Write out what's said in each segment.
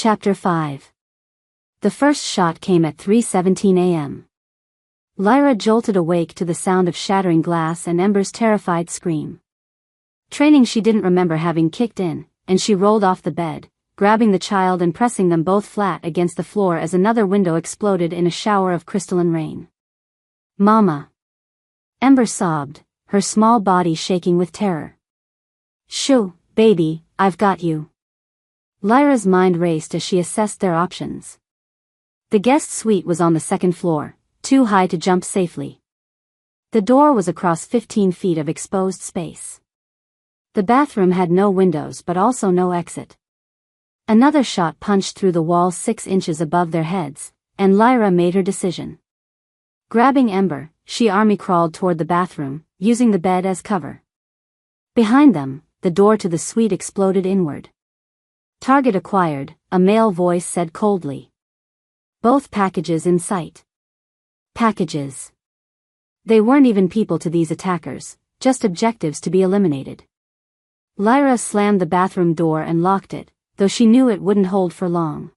Chapter 5. The first shot came at 3:17 a.m. Lyra jolted awake to the sound of shattering glass and Ember's terrified scream. Training she didn't remember having kicked in, and she rolled off the bed, grabbing the child and pressing them both flat against the floor as another window exploded in a shower of crystalline rain. "Mama!" Ember sobbed, her small body shaking with terror. "Shoo, baby, I've got you." Lyra's mind raced as she assessed their options. The guest suite was on the second floor, too high to jump safely. The door was across 15 feet of exposed space. The bathroom had no windows but also no exit. Another shot punched through the wall 6 inches above their heads, and Lyra made her decision. Grabbing Ember, she army-crawled toward the bathroom, using the bed as cover. Behind them, the door to the suite exploded inward. "Target acquired," a male voice said coldly. "Both packages in sight." Packages. They weren't even people to these attackers, just objectives to be eliminated. Lyra slammed the bathroom door and locked it, though she knew it wouldn't hold for long.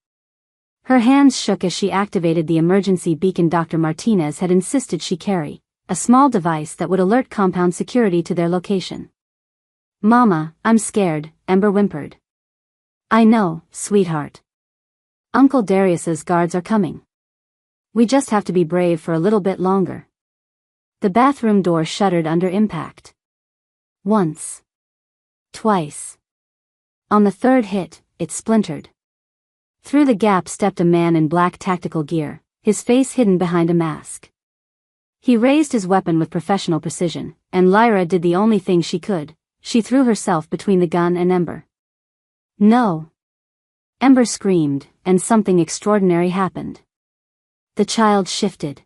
Her hands shook as she activated the emergency beacon Dr. Martinez had insisted she carry, a small device that would alert compound security to their location. "Mama, I'm scared," Ember whimpered. "I know, sweetheart. Uncle Darius's guards are coming. We just have to be brave for a little bit longer." The bathroom door shuddered under impact. Once. Twice. On the third hit, it splintered. Through the gap stepped a man in black tactical gear, his face hidden behind a mask. He raised his weapon with professional precision, and Lyra did the only thing she could. She threw herself between the gun and Ember. "No!" Ember screamed, and something extraordinary happened. The child shifted.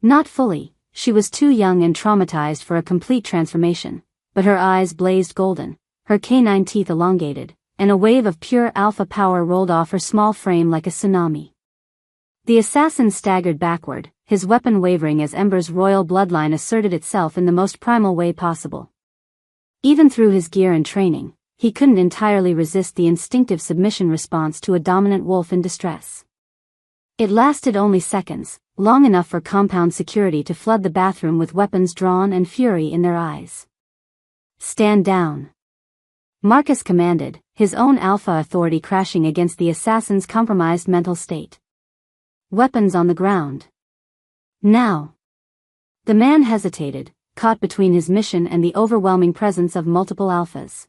Not fully, she was too young and traumatized for a complete transformation, but her eyes blazed golden, her canine teeth elongated, and a wave of pure alpha power rolled off her small frame like a tsunami. The assassin staggered backward, his weapon wavering as Ember's royal bloodline asserted itself in the most primal way possible. Even through his gear and training, he couldn't entirely resist the instinctive submission response to a dominant wolf in distress. It lasted only seconds, long enough for compound security to flood the bathroom with weapons drawn and fury in their eyes. "Stand down," Marcus commanded, his own alpha authority crashing against the assassin's compromised mental state. "Weapons on the ground. Now." The man hesitated, caught between his mission and the overwhelming presence of multiple alphas.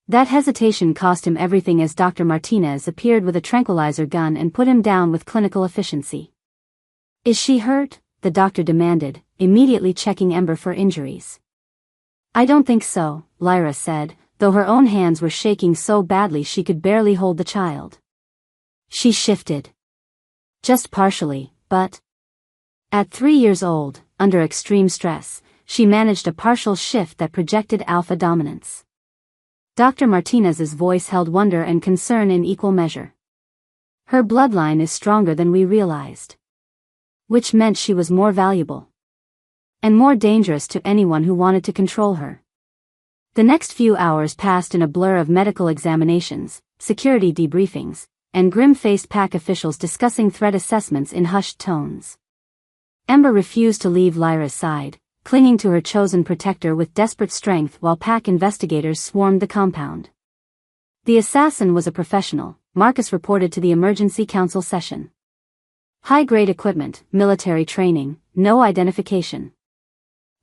That hesitation cost him everything as Dr. Martinez appeared with a tranquilizer gun and put him down with clinical efficiency. "Is she hurt?" the doctor demanded, immediately checking Ember for injuries. "I don't think so," Lyra said, though her own hands were shaking so badly she could barely hold the child. She shifted. Just partially, but at 3 years old, under extreme stress, she managed a partial shift that projected alpha dominance. Dr. Martinez's voice held wonder and concern in equal measure. "Her bloodline is stronger than we realized." Which meant she was more valuable. And more dangerous to anyone who wanted to control her. The next few hours passed in a blur of medical examinations, security debriefings, and grim-faced pack officials discussing threat assessments in hushed tones. Ember refused to leave Lyra's side, clinging to her chosen protector with desperate strength while pack investigators swarmed the compound. The assassin was a professional, Marcus reported to the emergency council session. "High-grade equipment, military training, no identification.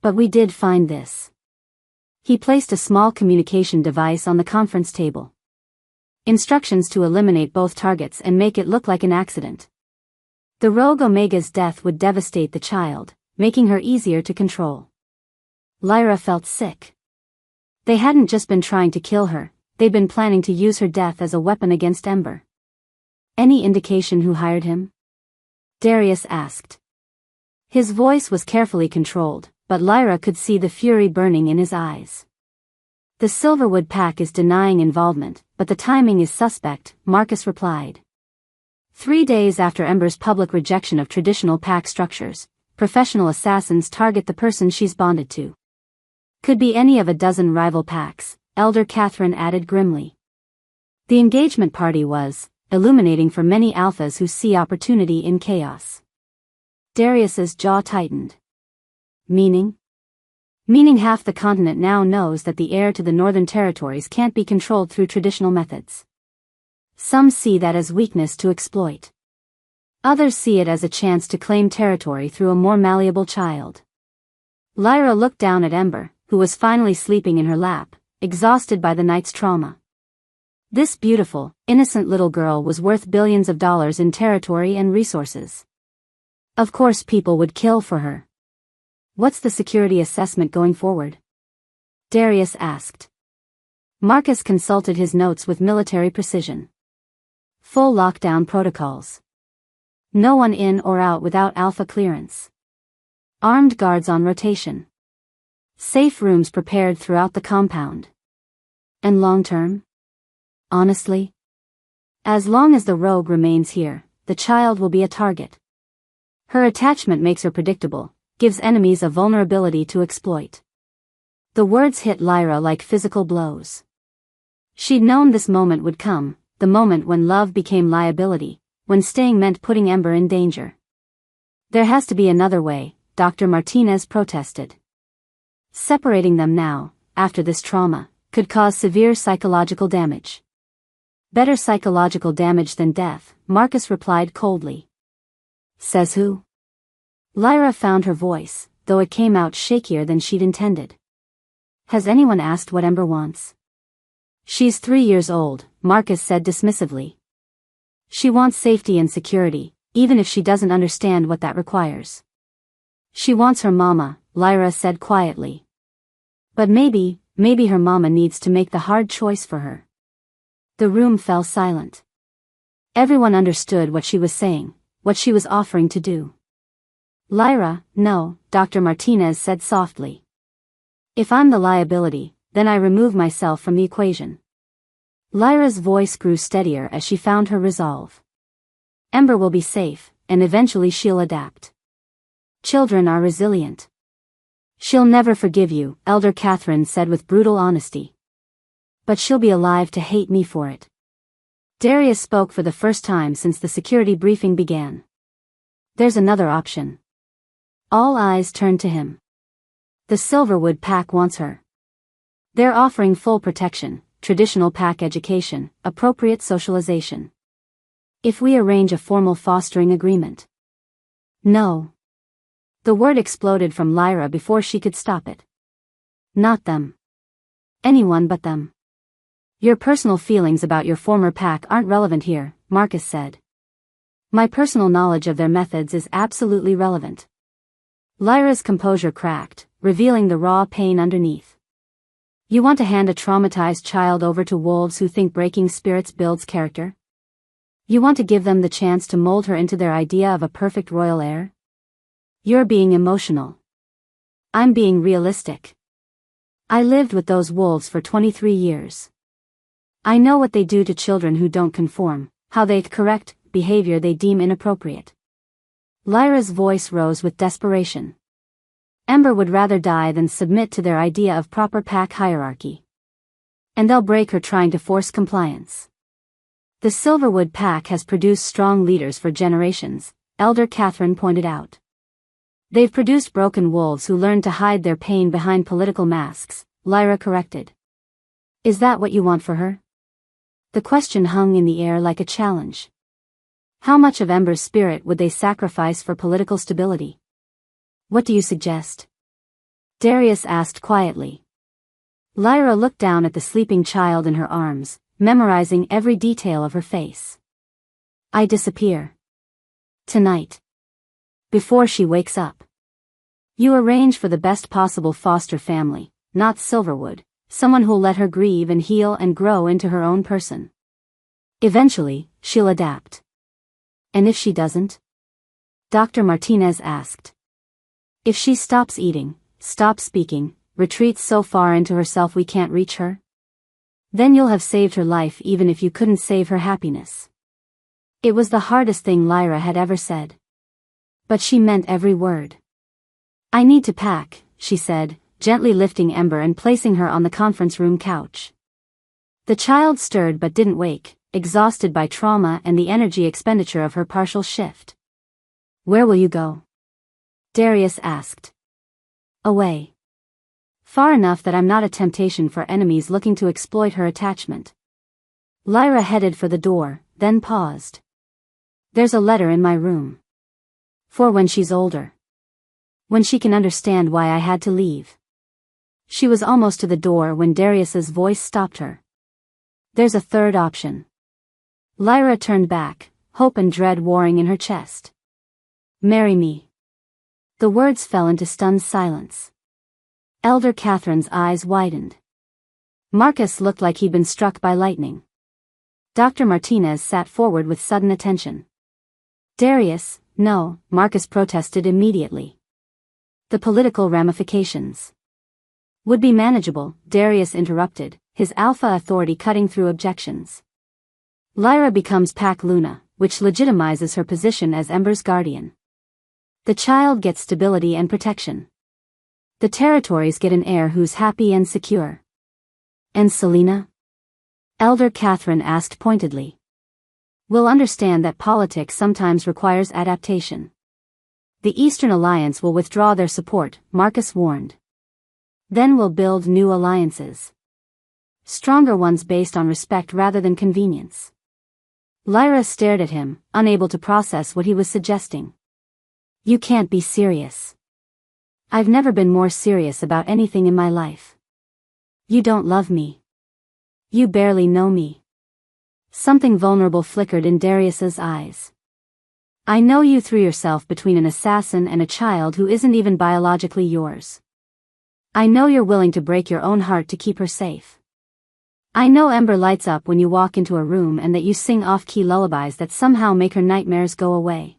But we did find this." He placed a small communication device on the conference table. "Instructions to eliminate both targets and make it look like an accident. The rogue Omega's death would devastate the child, making her easier to control." Lyra felt sick. They hadn't just been trying to kill her, they'd been planning to use her death as a weapon against Ember. "Any indication who hired him?" Darius asked. His voice was carefully controlled, but Lyra could see the fury burning in his eyes. "The Silverwood Pack is denying involvement, but the timing is suspect," Marcus replied. 3 days after Ember's public rejection of traditional pack structures, professional assassins target the person she's bonded to. "Could be any of a dozen rival packs," Elder Catherine added grimly. The engagement party was, illuminating for many alphas who see opportunity in chaos. Darius's jaw tightened. Meaning? Meaning half the continent now knows that the heir to the Northern Territories can't be controlled through traditional methods. Some see that as weakness to exploit. Others see it as a chance to claim territory through a more malleable child. Lyra looked down at Ember, who was finally sleeping in her lap, exhausted by the night's trauma. This beautiful, innocent little girl was worth billions of dollars in territory and resources. Of course people would kill for her. What's the security assessment going forward? Darius asked. Marcus consulted his notes with military precision. Full lockdown protocols. No one in or out without alpha clearance. Armed guards on rotation. Safe rooms prepared throughout the compound. And long term? Honestly? As long as the rogue remains here, the child will be a target. Her attachment makes her predictable, gives enemies a vulnerability to exploit. The words hit Lyra like physical blows. She'd known this moment would come, the moment when love became liability, when staying meant putting Ember in danger. There has to be another way, Dr. Martinez protested. Separating them now, after this trauma, could cause severe psychological damage. Better psychological damage than death, Marcus replied coldly. Says who? Lyra found her voice, though it came out shakier than she'd intended. Has anyone asked what Ember wants? She's 3 years old, Marcus said dismissively. She wants safety and security, even if she doesn't understand what that requires. She wants her mama, Lyra said quietly. But maybe her mama needs to make the hard choice for her. The room fell silent. Everyone understood what she was saying, what she was offering to do. Lyra, no, Dr. Martinez said softly. If I'm the liability, then I remove myself from the equation. Lyra's voice grew steadier as she found her resolve. Ember will be safe, and eventually she'll adapt. Children are resilient. She'll never forgive you, Elder Catherine said with brutal honesty. But she'll be alive to hate me for it. Darius spoke for the first time since the security briefing began. There's another option. All eyes turned to him. The Silverwood Pack wants her. They're offering full protection, traditional pack education, appropriate socialization. If we arrange a formal fostering agreement. No. The word exploded from Lyra before she could stop it. Not them. Anyone but them. Your personal feelings about your former pack aren't relevant here, Marcus said. My personal knowledge of their methods is absolutely relevant. Lyra's composure cracked, revealing the raw pain underneath. You want to hand a traumatized child over to wolves who think breaking spirits builds character? You want to give them the chance to mold her into their idea of a perfect royal heir? You're being emotional. I'm being realistic. I lived with those wolves for 23 years. I know what they do to children who don't conform, how they correct behavior they deem inappropriate. Lyra's voice rose with desperation. Ember would rather die than submit to their idea of proper pack hierarchy. And they'll break her trying to force compliance. The Silverwood Pack has produced strong leaders for generations, Elder Catherine pointed out. They've produced broken wolves who learn to hide their pain behind political masks, Lyra corrected. Is that what you want for her? The question hung in the air like a challenge. How much of Ember's spirit would they sacrifice for political stability? What do you suggest? Darius asked quietly. Lyra looked down at the sleeping child in her arms, memorizing every detail of her face. I disappear. Tonight. Before she wakes up. You arrange for the best possible foster family, not Silverwood, someone who'll let her grieve and heal and grow into her own person. Eventually, she'll adapt. And if she doesn't? Dr. Martinez asked. If she stops eating, stops speaking, retreats so far into herself we can't reach her? Then you'll have saved her life even if you couldn't save her happiness. It was the hardest thing Lyra had ever said. But she meant every word. I need to pack, she said, gently lifting Ember and placing her on the conference room couch. The child stirred but didn't wake, exhausted by trauma and the energy expenditure of her partial shift. "Where will you go?" Darius asked. "Away. Far enough that I'm not a temptation for enemies looking to exploit her attachment." Lyra headed for the door, then paused. "There's a letter in my room. For when she's older. When she can understand why I had to leave." She was almost to the door when Darius's voice stopped her. "There's a third option." Lyra turned back, hope and dread warring in her chest. "Marry me." The words fell into stunned silence. Elder Catherine's eyes widened. Marcus looked like he'd been struck by lightning. Dr. Martinez sat forward with sudden attention. "Darius, no," Marcus protested immediately. "The political ramifications would be manageable," Darius interrupted, his alpha authority cutting through objections. "Lyra becomes Pac Luna, which legitimizes her position as Ember's guardian. The child gets stability and protection. The territories get an heir who's happy and secure." "And Selena?" Elder Catherine asked pointedly. "We'll understand that politics sometimes requires adaptation. The Eastern Alliance will withdraw their support," Marcus warned. "Then we'll build new alliances. Stronger ones based on respect rather than convenience." Lyra stared at him, unable to process what he was suggesting. "You can't be serious." "I've never been more serious about anything in my life." "You don't love me. You barely know me." Something vulnerable flickered in Darius's eyes. "I know you threw yourself between an assassin and a child who isn't even biologically yours. I know you're willing to break your own heart to keep her safe. I know Ember lights up when you walk into a room and that you sing off-key lullabies that somehow make her nightmares go away.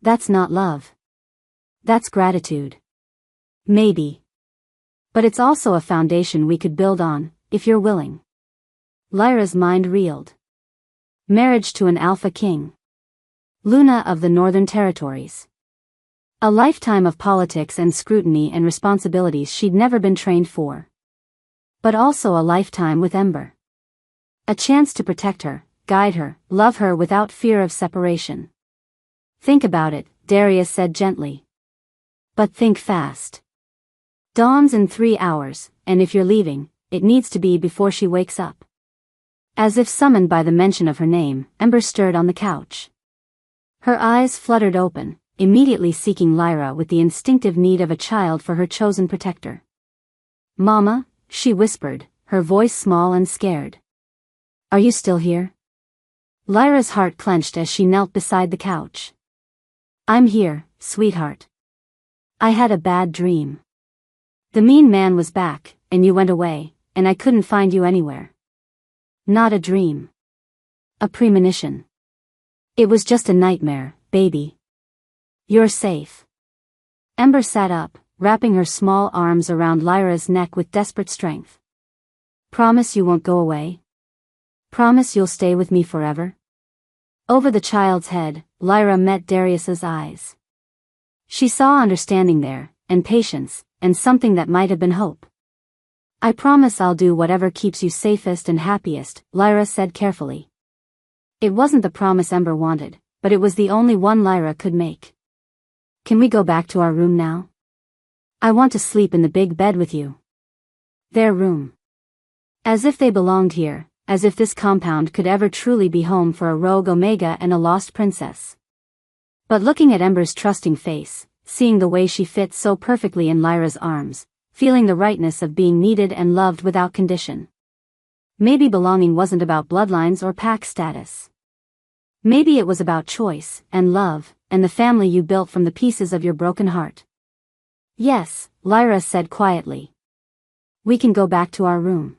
That's not love. That's gratitude. Maybe. But it's also a foundation we could build on, if you're willing." Lyra's mind reeled. Marriage to an Alpha King. Luna of the Northern Territories. A lifetime of politics and scrutiny and responsibilities she'd never been trained for. But also a lifetime with Ember. A chance to protect her, guide her, love her without fear of separation. "Think about it," Darius said gently. "But think fast. Dawn's in 3 hours, and if you're leaving, it needs to be before she wakes up." As if summoned by the mention of her name, Ember stirred on the couch. Her eyes fluttered open, immediately seeking Lyra with the instinctive need of a child for her chosen protector. "Mama," she whispered, her voice small and scared. "Are you still here?" Lyra's heart clenched as she knelt beside the couch. "I'm here, sweetheart. I had a bad dream. The mean man was back, and you went away, and I couldn't find you anywhere. Not a dream. A premonition. It was just a nightmare, baby. You're safe." Ember sat up, wrapping her small arms around Lyra's neck with desperate strength. "Promise you won't go away? Promise you'll stay with me forever?" Over the child's head, Lyra met Darius's eyes. She saw understanding there, and patience, and something that might have been hope. "I promise I'll do whatever keeps you safest and happiest," Lyra said carefully. It wasn't the promise Ember wanted, but it was the only one Lyra could make. "Can we go back to our room now? I want to sleep in the big bed with you." Their room. As if they belonged here, as if this compound could ever truly be home for a rogue Omega and a lost princess. But looking at Ember's trusting face, seeing the way she fit so perfectly in Lyra's arms, feeling the rightness of being needed and loved without condition. Maybe belonging wasn't about bloodlines or pack status. Maybe it was about choice, and love, and the family you built from the pieces of your broken heart. "Yes," Lyra said quietly. "We can go back to our room."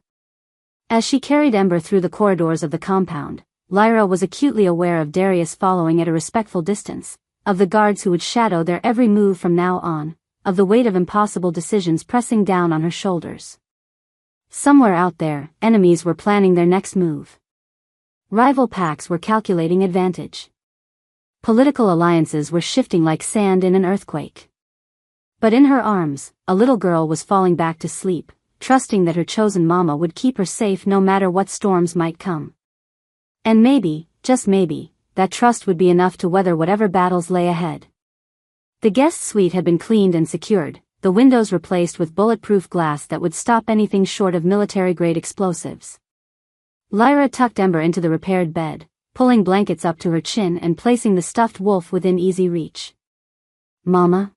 As she carried Ember through the corridors of the compound, Lyra was acutely aware of Darius following at a respectful distance, of the guards who would shadow their every move from now on, of the weight of impossible decisions pressing down on her shoulders. Somewhere out there, enemies were planning their next move. Rival packs were calculating advantage. Political alliances were shifting like sand in an earthquake. But in her arms, a little girl was falling back to sleep, trusting that her chosen mama would keep her safe no matter what storms might come. And maybe, just maybe, that trust would be enough to weather whatever battles lay ahead. The guest suite had been cleaned and secured, the windows replaced with bulletproof glass that would stop anything short of military-grade explosives. Lyra tucked Ember into the repaired bed, pulling blankets up to her chin and placing the stuffed wolf within easy reach. "Mama?"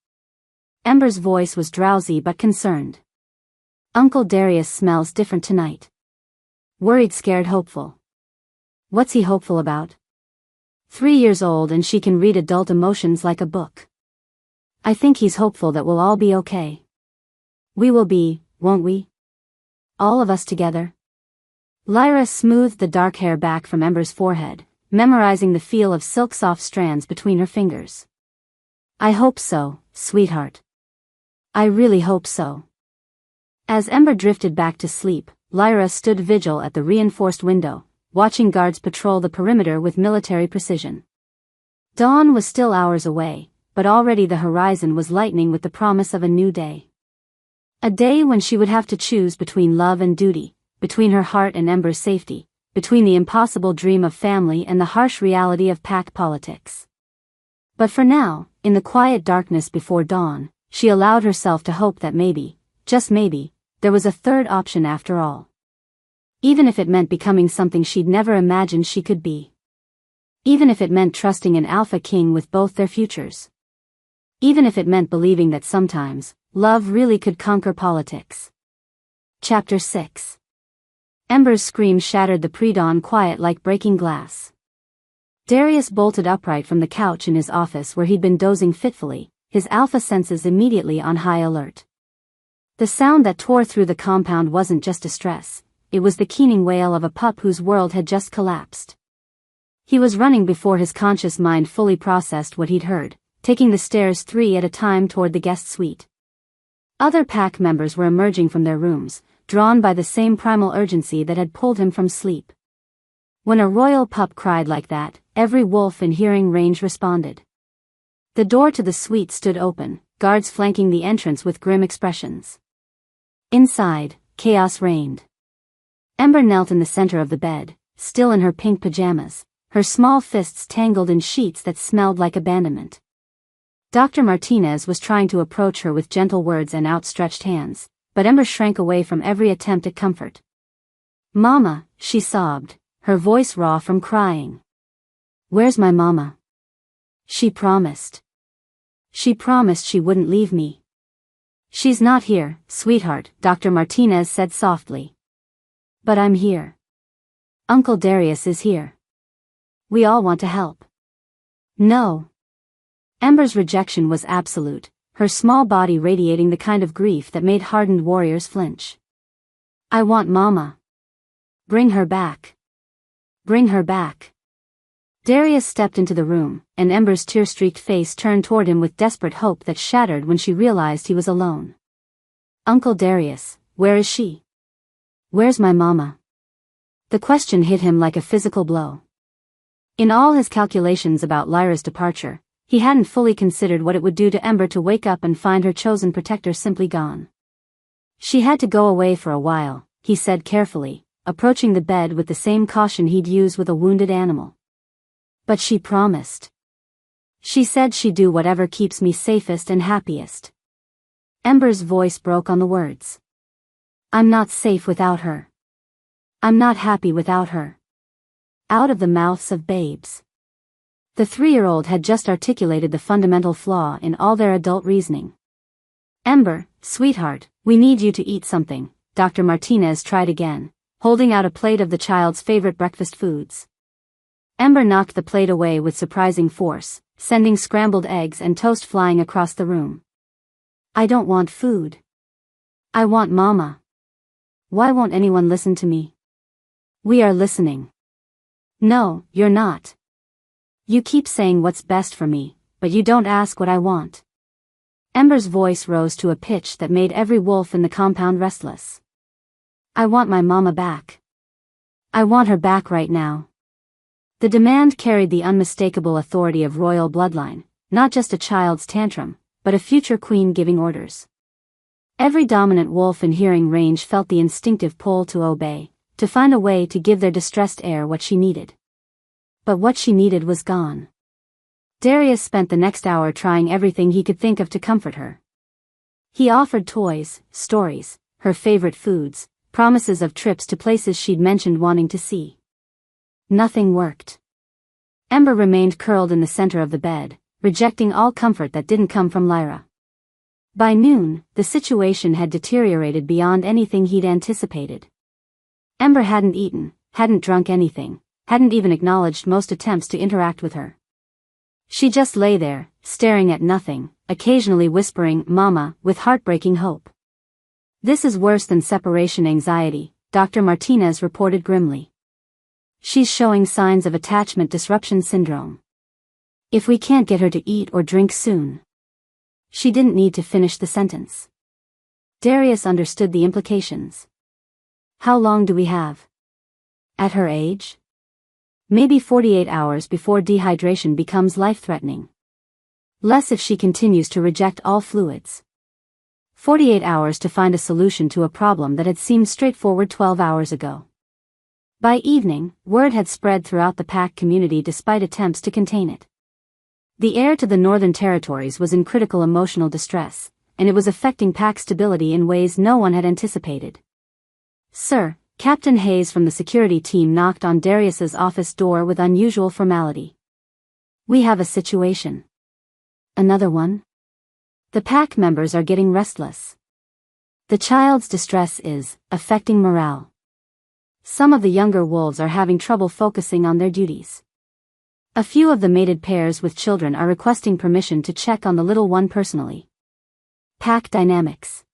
Ember's voice was drowsy but concerned. "Uncle Darius smells different tonight." Worried, scared, hopeful. What's he hopeful about? 3 years old and she can read adult emotions like a book. "I think he's hopeful that we'll all be okay. We will be, won't we? All of us together." Lyra smoothed the dark hair back from Ember's forehead, memorizing the feel of silk-soft strands between her fingers. "I hope so, sweetheart. I really hope so." As Ember drifted back to sleep, Lyra stood vigil at the reinforced window, watching guards patrol the perimeter with military precision. Dawn was still hours away, but already the horizon was lightening with the promise of a new day. A day when she would have to choose between love and duty, between her heart and Ember's safety, between the impossible dream of family and the harsh reality of pack politics. But for now, in the quiet darkness before dawn, she allowed herself to hope that maybe, just maybe, there was a third option after all. Even if it meant becoming something she'd never imagined she could be. Even if it meant trusting an alpha king with both their futures. Even if it meant believing that sometimes, love really could conquer politics. Chapter 6. Ember's scream shattered the pre-dawn quiet like breaking glass. Darius bolted upright from the couch in his office where he'd been dozing fitfully, his alpha senses immediately on high alert. The sound that tore through the compound wasn't just distress, it was the keening wail of a pup whose world had just collapsed. He was running before his conscious mind fully processed what he'd heard, taking the stairs 3 at a time toward the guest suite. Other pack members were emerging from their rooms, drawn by the same primal urgency that had pulled him from sleep. When a royal pup cried like that, every wolf in hearing range responded. The door to the suite stood open, guards flanking the entrance with grim expressions. Inside, chaos reigned. Ember knelt in the center of the bed, still in her pink pajamas, her small fists tangled in sheets that smelled like abandonment. Dr. Martinez was trying to approach her with gentle words and outstretched hands, but Ember shrank away from every attempt at comfort. "Mama," she sobbed, her voice raw from crying. "Where's my mama? She promised. She promised she wouldn't leave me." "She's not here, sweetheart," Dr. Martinez said softly. "But I'm here. Uncle Darius is here. We all want to help." "No." Ember's rejection was absolute, her small body radiating the kind of grief that made hardened warriors flinch. "I want Mama. Bring her back. Bring her back." Darius stepped into the room, and Ember's tear-streaked face turned toward him with desperate hope that shattered when she realized he was alone. "Uncle Darius, where is she? Where's my mama?" The question hit him like a physical blow. In all his calculations about Lyra's departure, he hadn't fully considered what it would do to Ember to wake up and find her chosen protector simply gone. "She had to go away for a while," he said carefully, approaching the bed with the same caution he'd use with a wounded animal. "But she promised. She said she'd do whatever keeps me safest and happiest." Ember's voice broke on the words. "I'm not safe without her. I'm not happy without her." Out of the mouths of babes. The 3-year-old had just articulated the fundamental flaw in all their adult reasoning. "Ember, sweetheart, we need you to eat something," Dr. Martinez tried again, holding out a plate of the child's favorite breakfast foods. Ember knocked the plate away with surprising force, sending scrambled eggs and toast flying across the room. "I don't want food. I want Mama. Why won't anyone listen to me?" "We are listening." "No, you're not. You keep saying what's best for me, but you don't ask what I want." Ember's voice rose to a pitch that made every wolf in the compound restless. "I want my mama back. I want her back right now." The demand carried the unmistakable authority of royal bloodline, not just a child's tantrum, but a future queen giving orders. Every dominant wolf in hearing range felt the instinctive pull to obey, to find a way to give their distressed heir what she needed. But what she needed was gone. Darius spent the next hour trying everything he could think of to comfort her. He offered toys, stories, her favorite foods, promises of trips to places she'd mentioned wanting to see. Nothing worked. Ember remained curled in the center of the bed, rejecting all comfort that didn't come from Lyra. By noon, the situation had deteriorated beyond anything he'd anticipated. Ember hadn't eaten, hadn't drunk anything, hadn't even acknowledged most attempts to interact with her. She just lay there, staring at nothing, occasionally whispering, "Mama," with heartbreaking hope. "This is worse than separation anxiety," Dr. Martinez reported grimly. "She's showing signs of attachment disruption syndrome. If we can't get her to eat or drink soon." She didn't need to finish the sentence. Darius understood the implications. "How long do we have?" "At her age? Maybe 48 hours before dehydration becomes life-threatening. Less if she continues to reject all fluids. 48 hours to find a solution to a problem that had seemed straightforward 12 hours ago." By evening, word had spread throughout the PAC community despite attempts to contain it. The heir to the Northern Territories was in critical emotional distress, and it was affecting PAC stability in ways no one had anticipated. "Sir," Captain Hayes from the security team knocked on Darius's office door with unusual formality. "We have a situation." "Another one?" "The PAC members are getting restless. The child's distress is affecting morale. Some of the younger wolves are having trouble focusing on their duties. A few of the mated pairs with children are requesting permission to check on the little one personally." PAC dynamics.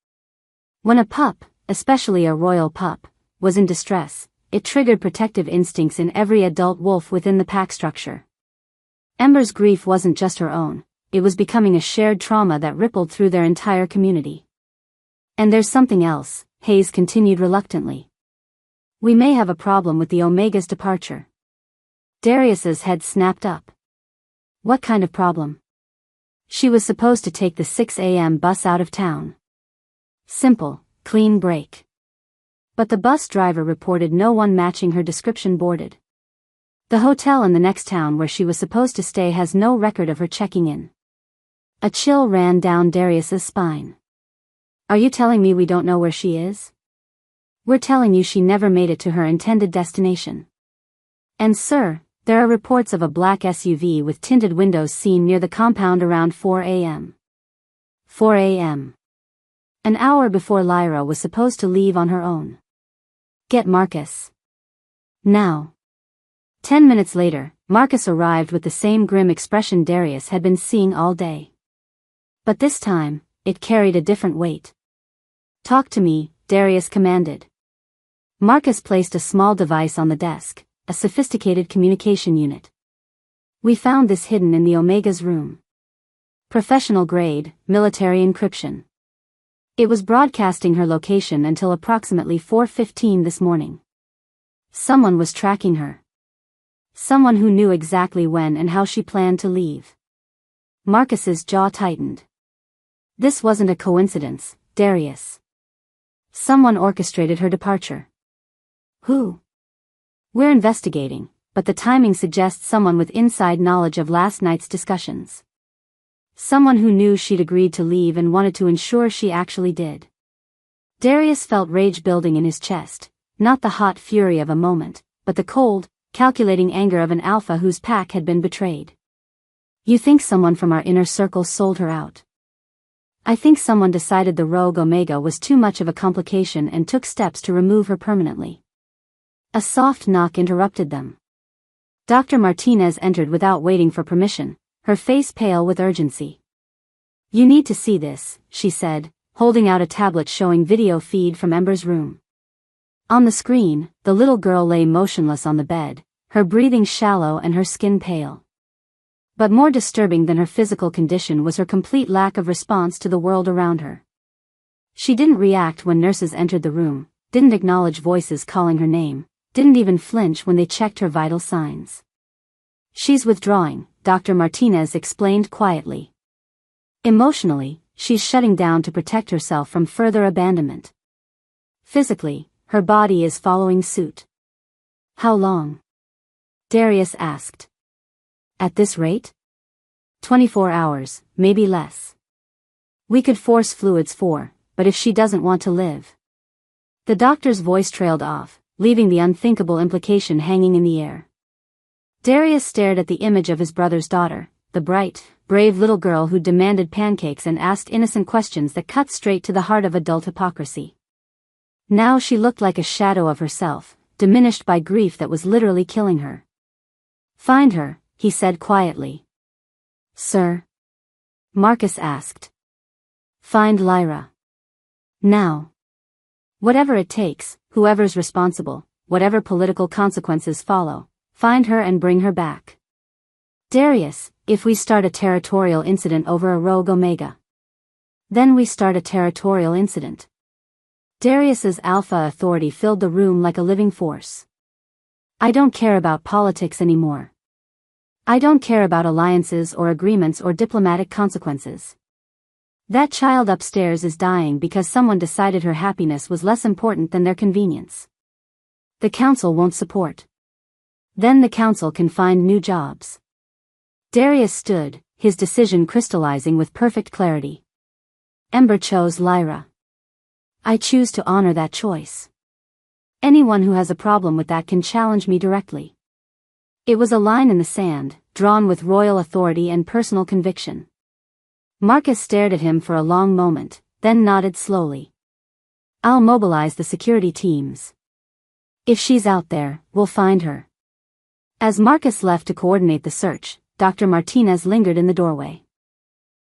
When a pup, especially a royal pup, was in distress, it triggered protective instincts in every adult wolf within the PAC structure. Ember's grief wasn't just her own, it was becoming a shared trauma that rippled through their entire community. "And there's something else," Hayes continued reluctantly. "We may have a problem with the Omega's departure." Darius's head snapped up. "What kind of problem?" "She was supposed to take the 6 a.m. bus out of town. Simple, clean break. But the bus driver reported no one matching her description boarded. The hotel in the next town where she was supposed to stay has no record of her checking in." A chill ran down Darius's spine. "Are you telling me we don't know where she is?" "We're telling you she never made it to her intended destination. And sir, there are reports of a black SUV with tinted windows seen near the compound around 4 a.m. 4 a.m. An hour before Lyra was supposed to leave on her own. Get Marcus. Now." 10 minutes later, Marcus arrived with the same grim expression Darius had been seeing all day. But this time, it carried a different weight. "Talk to me," Darius commanded. Marcus placed a small device on the desk, a sophisticated communication unit. "We found this hidden in the Omega's room. Professional grade, military encryption. It was broadcasting her location until approximately 4:15 this morning. Someone was tracking her. Someone who knew exactly when and how she planned to leave." Marcus's jaw tightened. "This wasn't a coincidence, Darius. Someone orchestrated her departure." "Who?" "We're investigating, but the timing suggests someone with inside knowledge of last night's discussions. Someone who knew she'd agreed to leave and wanted to ensure she actually did." Darius felt rage building in his chest, not the hot fury of a moment, but the cold, calculating anger of an alpha whose pack had been betrayed. "You think someone from our inner circle sold her out?" "I think someone decided the rogue Omega was too much of a complication and took steps to remove her permanently." A soft knock interrupted them. Dr. Martinez entered without waiting for permission, her face pale with urgency. "You need to see this," she said, holding out a tablet showing video feed from Ember's room. On the screen, the little girl lay motionless on the bed, her breathing shallow and her skin pale. But more disturbing than her physical condition was her complete lack of response to the world around her. She didn't react when nurses entered the room, didn't acknowledge voices calling her name, didn't even flinch when they checked her vital signs. "She's withdrawing," Dr. Martinez explained quietly. "Emotionally, she's shutting down to protect herself from further abandonment. Physically, her body is following suit." "How long?" Darius asked. At this rate? 24 hours, maybe less. We could force fluids but if she doesn't want to live. The doctor's voice trailed off, leaving the unthinkable implication hanging in the air. Darius stared at the image of his brother's daughter, the bright, brave little girl who demanded pancakes and asked innocent questions that cut straight to the heart of adult hypocrisy. Now she looked like a shadow of herself, diminished by grief that was literally killing her. Find her, he said quietly. Sir? Marcus asked. Find Lyra. Now. Whatever it takes, whoever's responsible, whatever political consequences follow, find her and bring her back. Darius, if we start a territorial incident over a rogue Omega. Then we start a territorial incident. Darius's alpha authority filled the room like a living force. I don't care about politics anymore. I don't care about alliances or agreements or diplomatic consequences. That child upstairs is dying because someone decided her happiness was less important than their convenience. The council won't support. Then the council can find new jobs. Darius stood, his decision crystallizing with perfect clarity. Ember chose Lyra. I choose to honor that choice. Anyone who has a problem with that can challenge me directly. It was a line in the sand, drawn with royal authority and personal conviction. Marcus stared at him for a long moment, then nodded slowly. I'll mobilize the security teams. If she's out there, we'll find her. As Marcus left to coordinate the search, Dr. Martinez lingered in the doorway.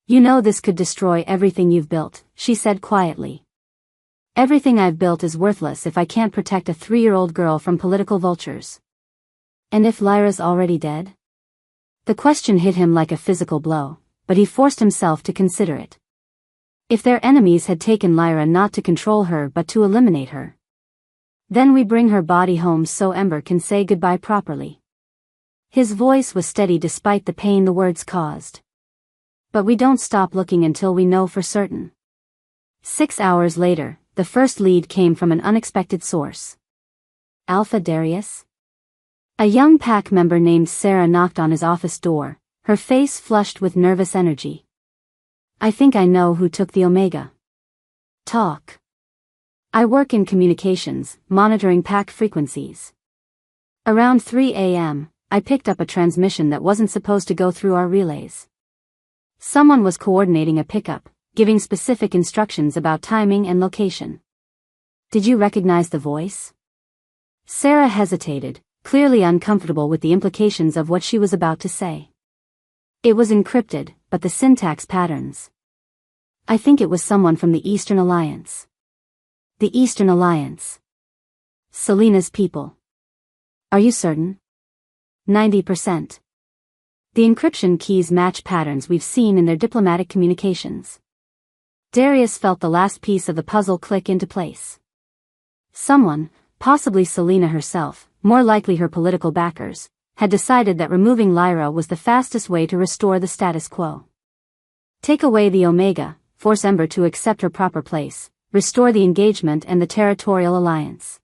You know this could destroy everything you've built, she said quietly. Everything I've built is worthless if I can't protect a 3-year-old girl from political vultures. And if Lyra's already dead? The question hit him like a physical blow, but he forced himself to consider it. If their enemies had taken Lyra not to control her but to eliminate her. Then we bring her body home so Ember can say goodbye properly. His voice was steady despite the pain the words caused. But we don't stop looking until we know for certain. 6 hours later, the first lead came from an unexpected source. Alpha Darius? A young pack member named Sarah knocked on his office door, her face flushed with nervous energy. I think I know who took the Omega. Talk. I work in communications, monitoring pack frequencies. Around 3 a.m., I picked up a transmission that wasn't supposed to go through our relays. Someone was coordinating a pickup, giving specific instructions about timing and location. Did you recognize the voice? Sarah hesitated, clearly uncomfortable with the implications of what she was about to say. It was encrypted, but the syntax patterns. I think it was someone from the Eastern Alliance. The Eastern Alliance. Selena's people. Are you certain? 90%. The encryption keys match patterns we've seen in their diplomatic communications. Darius felt the last piece of the puzzle click into place. Someone, possibly Selena herself, more likely her political backers, had decided that removing Lyra was the fastest way to restore the status quo. Take away the Omega, force Ember to accept her proper place, restore the engagement and the territorial alliance.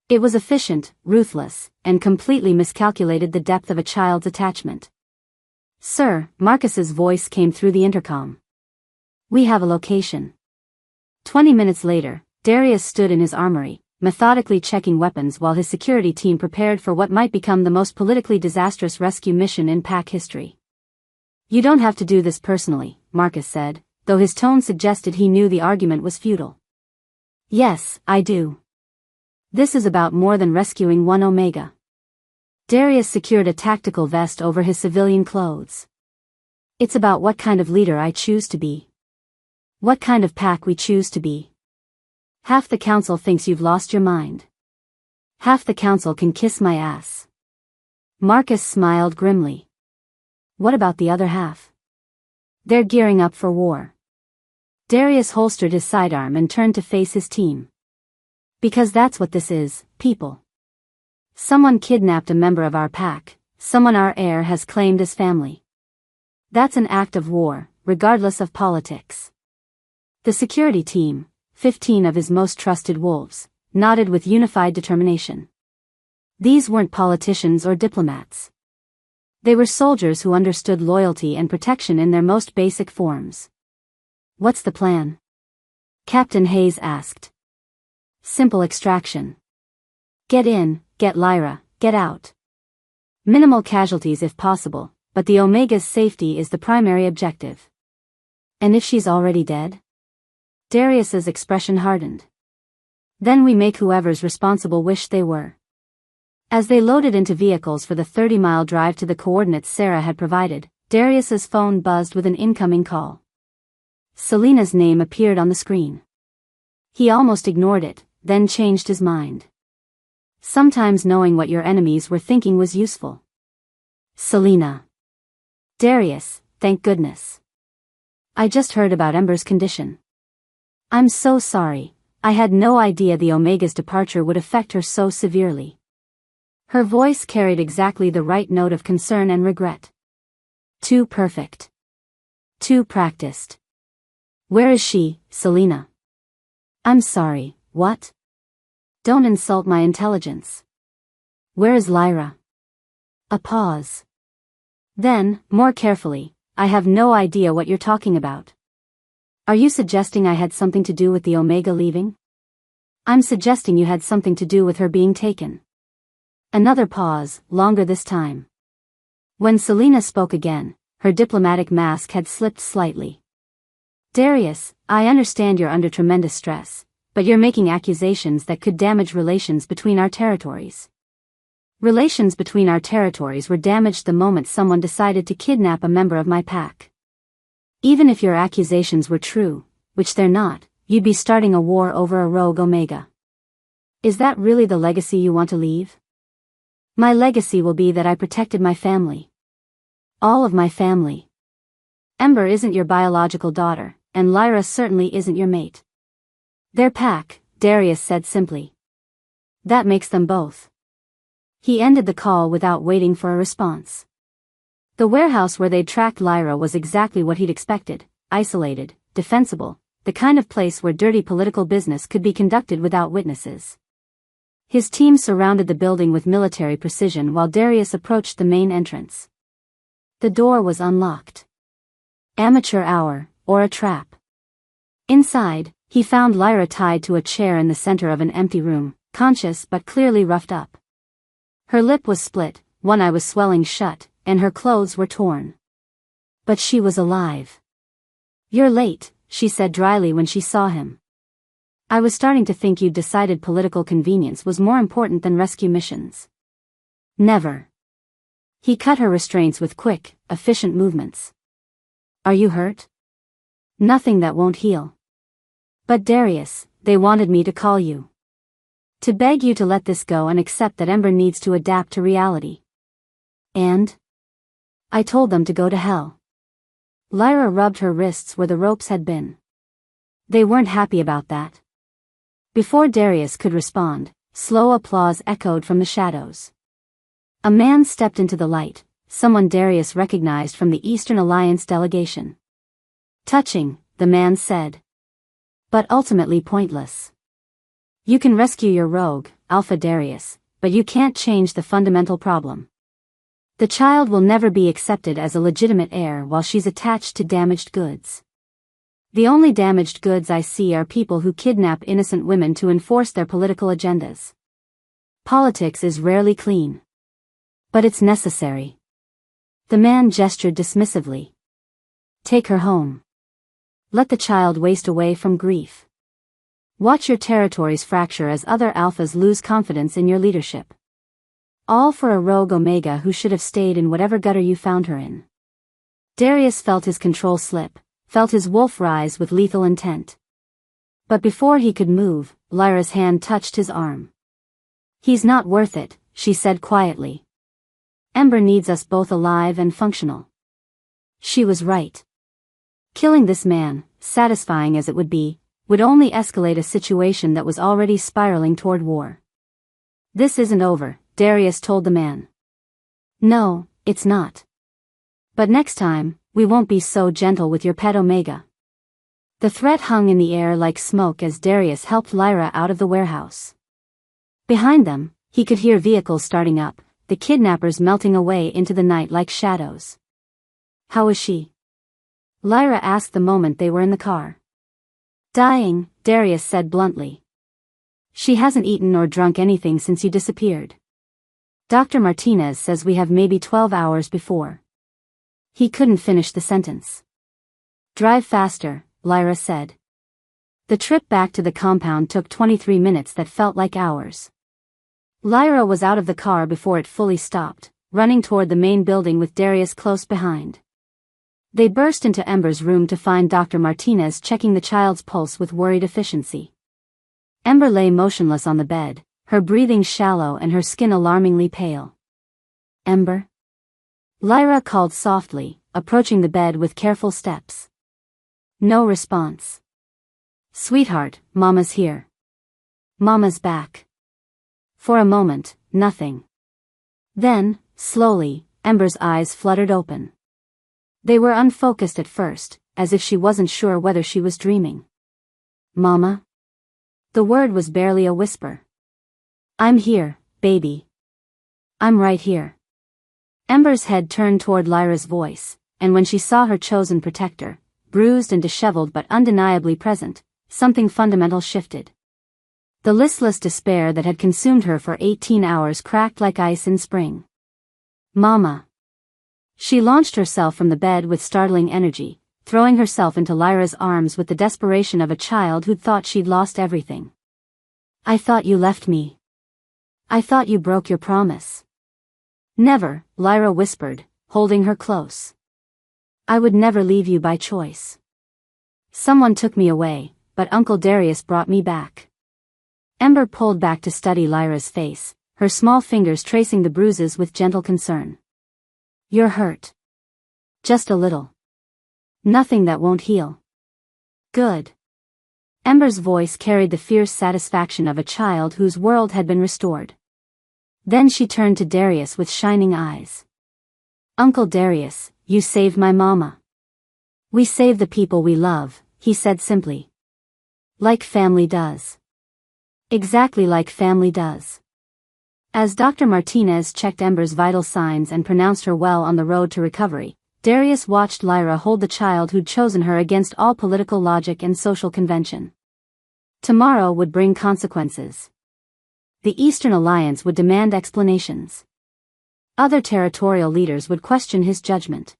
It was efficient, ruthless, and completely miscalculated the depth of a child's attachment. Sir, Marcus's voice came through the intercom. We have a location. 20 minutes later, Darius stood in his armory, methodically checking weapons while his security team prepared for what might become the most politically disastrous rescue mission in pack history. You don't have to do this personally, Marcus said, though his tone suggested he knew the argument was futile. Yes, I do. This is about more than rescuing one Omega. Darius secured a tactical vest over his civilian clothes. It's about what kind of leader I choose to be. What kind of pack we choose to be. Half the council thinks you've lost your mind. Half the council can kiss my ass. Marcus smiled grimly. What about the other half? They're gearing up for war. Darius holstered his sidearm and turned to face his team. Because that's what this is, people. Someone kidnapped a member of our pack, someone our heir has claimed as family. That's an act of war, regardless of politics. The security team, 15 of his most trusted wolves, nodded with unified determination. These weren't politicians or diplomats. They were soldiers who understood loyalty and protection in their most basic forms. "What's the plan?" Captain Hayes asked. "Simple extraction. Get in, get Lyra, get out. Minimal casualties if possible, but the Omega's safety is the primary objective." "And if she's already dead?" Darius's expression hardened. "Then we make whoever's responsible wish they were." As they loaded into vehicles for the 30-mile drive to the coordinates Sarah had provided, Darius's phone buzzed with an incoming call. Selena's name appeared on the screen. He almost ignored it, then changed his mind. Sometimes knowing what your enemies were thinking was useful. "Selena." "Darius, thank goodness. I just heard about Ember's condition. I'm so sorry, I had no idea the Omega's departure would affect her so severely." Her voice carried exactly the right note of concern and regret. Too perfect. Too practiced. "Where is she, Selena?" "I'm sorry, what?" "Don't insult my intelligence." "Where is Lyra?" A pause. Then, more carefully, "I have no idea what you're talking about." "Are you suggesting I had something to do with the Omega leaving?" "I'm suggesting you had something to do with her being taken." Another pause, longer this time. When Selena spoke again, her diplomatic mask had slipped slightly. "Darius, I understand you're under tremendous stress, but you're making accusations that could damage relations between our territories." "Relations between our territories were damaged the moment someone decided to kidnap a member of my pack. Even if your accusations were true, which they're not, you'd be starting a war over a rogue Omega. Is that really the legacy you want to leave?" "My legacy will be that I protected my family. All of my family. Ember isn't your biological daughter, and Lyra certainly isn't your mate. They're pack," Darius said simply. "That makes them both." He ended the call without waiting for a response. The warehouse where they'd tracked Lyra was exactly what he'd expected: isolated, defensible, the kind of place where dirty political business could be conducted without witnesses. His team surrounded the building with military precision while Darius approached the main entrance. The door was unlocked. Amateur hour, or a trap. Inside, he found Lyra tied to a chair in the center of an empty room, conscious but clearly roughed up. Her lip was split, one eye was swelling shut, and her clothes were torn. But she was alive. "You're late," she said dryly when she saw him. "I was starting to think you'd decided political convenience was more important than rescue missions." "Never." He cut her restraints with quick, efficient movements. "Are you hurt?" "Nothing that won't heal." "But Darius, they wanted me to call you. To beg you to let this go and accept that Ember needs to adapt to reality." "And?" "I told them to go to hell." Lyra rubbed her wrists where the ropes had been. "They weren't happy about that." Before Darius could respond, slow applause echoed from the shadows. A man stepped into the light, someone Darius recognized from the Eastern Alliance delegation. "Touching," the man said. "But ultimately pointless. You can rescue your rogue, Alpha Darius, but you can't change the fundamental problem. The child will never be accepted as a legitimate heir while she's attached to damaged goods. The only damaged goods I see are people who kidnap innocent women to enforce their political agendas. Politics is rarely clean. But it's necessary." The man gestured dismissively. "Take her home. Let the child waste away from grief. Watch your territories fracture as other alphas lose confidence in your leadership. All for a rogue Omega who should have stayed in whatever gutter you found her in." Darius felt his control slip, felt his wolf rise with lethal intent. But before he could move, Lyra's hand touched his arm. "He's not worth it," she said quietly. "Ember needs us both alive and functional." She was right. Killing this man, satisfying as it would be, would only escalate a situation that was already spiraling toward war. "This isn't over," Darius told the man. "No, it's not. But next time, we won't be so gentle with your pet Omega." The threat hung in the air like smoke as Darius helped Lyra out of the warehouse. Behind them, He could hear vehicles starting up, the kidnappers melting away into the night like shadows. "How is she?" Lyra asked the moment they were in the car. "Dying," Darius said bluntly. "She hasn't eaten or drunk anything since you disappeared. Dr. Martinez says we have maybe 12 hours before." He couldn't finish the sentence. "Drive faster," Lyra said. The trip back to the compound took 23 minutes that felt like hours. Lyra was out of the car before it fully stopped, running toward the main building with Darius close behind. They burst into Ember's room to find Dr. Martinez checking the child's pulse with worried efficiency. Ember lay motionless on the bed, her breathing shallow and her skin alarmingly pale. "Ember?" Lyra called softly, approaching the bed with careful steps. No response. "Sweetheart, Mama's here. Mama's back." For a moment, nothing. Then, slowly, Ember's eyes fluttered open. They were unfocused at first, as if she wasn't sure whether she was dreaming. "Mama?" The word was barely a whisper. "I'm here, baby. I'm right here." Ember's head turned toward Lyra's voice, and when she saw her chosen protector, bruised and disheveled but undeniably present, something fundamental shifted. The listless despair that had consumed her for 18 hours cracked like ice in spring. "Mama." She launched herself from the bed with startling energy, throwing herself into Lyra's arms with the desperation of a child who'd thought she'd lost everything. "I thought you left me. I thought you broke your promise." "Never," Lyra whispered, holding her close. "I would never leave you by choice. Someone took me away, but Uncle Darius brought me back." Ember pulled back to study Lyra's face, her small fingers tracing the bruises with gentle concern. "You're hurt. Just a little. Nothing that won't heal." "Good." Ember's voice carried the fierce satisfaction of a child whose world had been restored. Then she turned to Darius with shining eyes. "Uncle Darius, you saved my mama." "We save the people we love," he said simply. "Like family does." "Exactly like family does." As Dr. Martinez checked Ember's vital signs and pronounced her well on the road to recovery, Darius watched Lyra hold the child who'd chosen her against all political logic and social convention. Tomorrow would bring consequences. The Eastern Alliance would demand explanations. Other territorial leaders would question his judgment.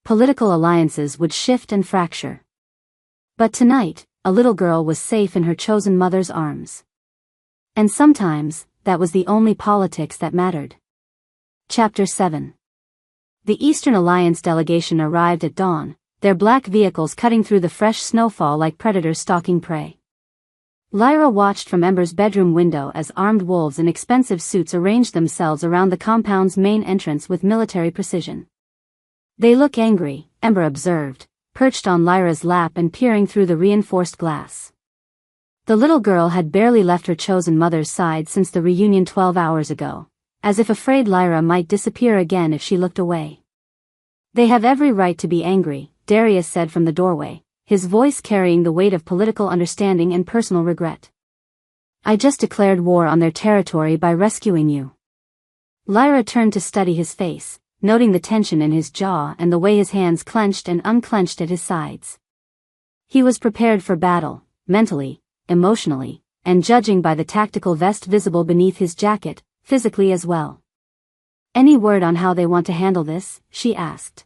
Political alliances would shift and fracture. But tonight, a little girl was safe in her chosen mother's arms. And sometimes, that was the only politics that mattered. Chapter 7. The Eastern Alliance delegation arrived at dawn, their black vehicles cutting through the fresh snowfall like predators stalking prey. Lyra watched from Ember's bedroom window as armed wolves in expensive suits arranged themselves around the compound's main entrance with military precision. "They look angry," Ember observed, perched on Lyra's lap and peering through the reinforced glass. The little girl had barely left her chosen mother's side since the reunion 12 hours ago, as if afraid Lyra might disappear again if she looked away. "They have every right to be angry," Darius said from the doorway, his voice carrying the weight of political understanding and personal regret. "I just declared war on their territory by rescuing you." Lyra turned to study his face, noting the tension in his jaw and the way his hands clenched and unclenched at his sides. He was prepared for battle, mentally, emotionally, and judging by the tactical vest visible beneath his jacket, physically as well. "Any word on how they want to handle this?" she asked.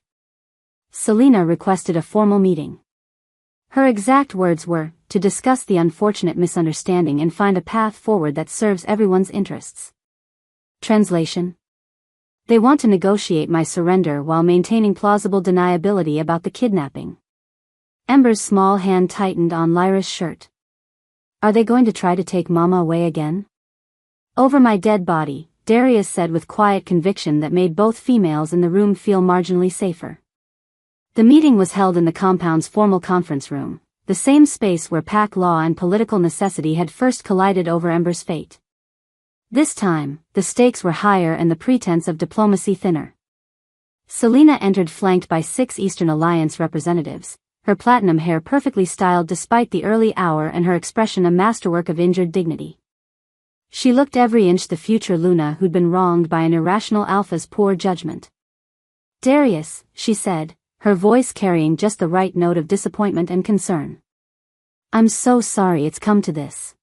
Selena requested a formal meeting. Her exact words were, to discuss the unfortunate misunderstanding and find a path forward that serves everyone's interests. Translation: They want to negotiate my surrender while maintaining plausible deniability about the kidnapping. Ember's small hand tightened on Lyra's shirt. "Are they going to try to take Mama away again?" "Over my dead body," Darius said with quiet conviction that made both females in the room feel marginally safer. The meeting was held in the compound's formal conference room, the same space where pack law and political necessity had first collided over Ember's fate. This time, the stakes were higher and the pretense of diplomacy thinner. Selena entered flanked by 6 Eastern Alliance representatives, her platinum hair perfectly styled despite the early hour and her expression a masterwork of injured dignity. She looked every inch the future Luna who'd been wronged by an irrational alpha's poor judgment. Darius, she said, her voice carrying just the right note of disappointment and concern. I'm so sorry it's come to this.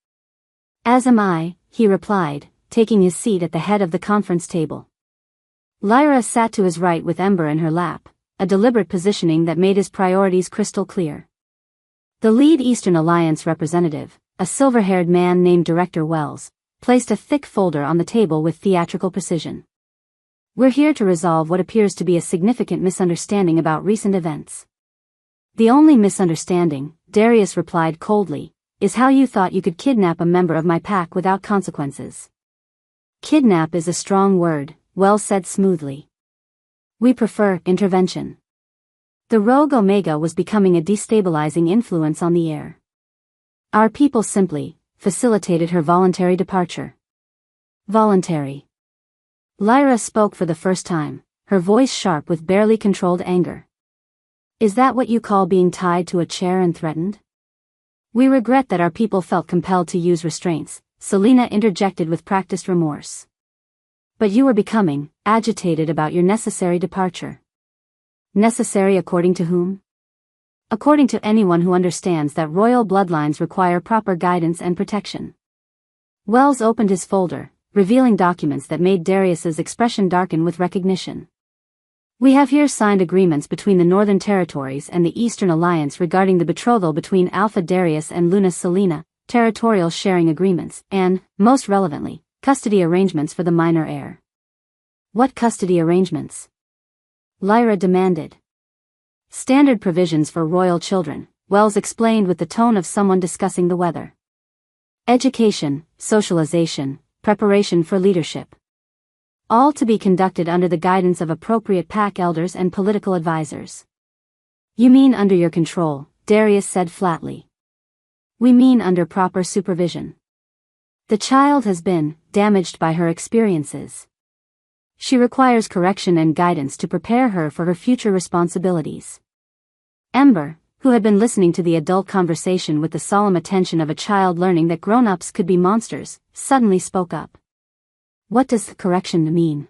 As am I, he replied, taking his seat at the head of the conference table. Lyra sat to his right with Ember in her lap, a deliberate positioning that made his priorities crystal clear. The lead Eastern Alliance representative, a silver-haired man named Director Wells, placed a thick folder on the table with theatrical precision. We're here to resolve what appears to be a significant misunderstanding about recent events. The only misunderstanding, Darius replied coldly, is how you thought you could kidnap a member of my pack without consequences. Kidnap is a strong word, Wells said smoothly. We prefer intervention. The rogue Omega was becoming a destabilizing influence on the air. Our people simply facilitated her voluntary departure. Voluntary. Lyra spoke for the first time, her voice sharp with barely controlled anger. Is that what you call being tied to a chair and threatened? We regret that our people felt compelled to use restraints, Selena interjected with practiced remorse. But you were becoming agitated about your necessary departure. Necessary according to whom? According to anyone who understands that royal bloodlines require proper guidance and protection. Wells opened his folder, revealing documents that made Darius's expression darken with recognition. We have here signed agreements between the Northern Territories and the Eastern Alliance regarding the betrothal between Alpha Darius and Luna Selena, territorial sharing agreements, and, most relevantly, custody arrangements for the minor heir. What custody arrangements? Lyra demanded. Standard provisions for royal children, Wells explained with the tone of someone discussing the weather. Education, socialization, preparation for leadership. All to be conducted under the guidance of appropriate pack elders and political advisors. You mean under your control, Darius said flatly. We mean under proper supervision. The child has been damaged by her experiences. She requires correction and guidance to prepare her for her future responsibilities. Ember, who had been listening to the adult conversation with the solemn attention of a child learning that grown-ups could be monsters, suddenly spoke up. What does the correction mean?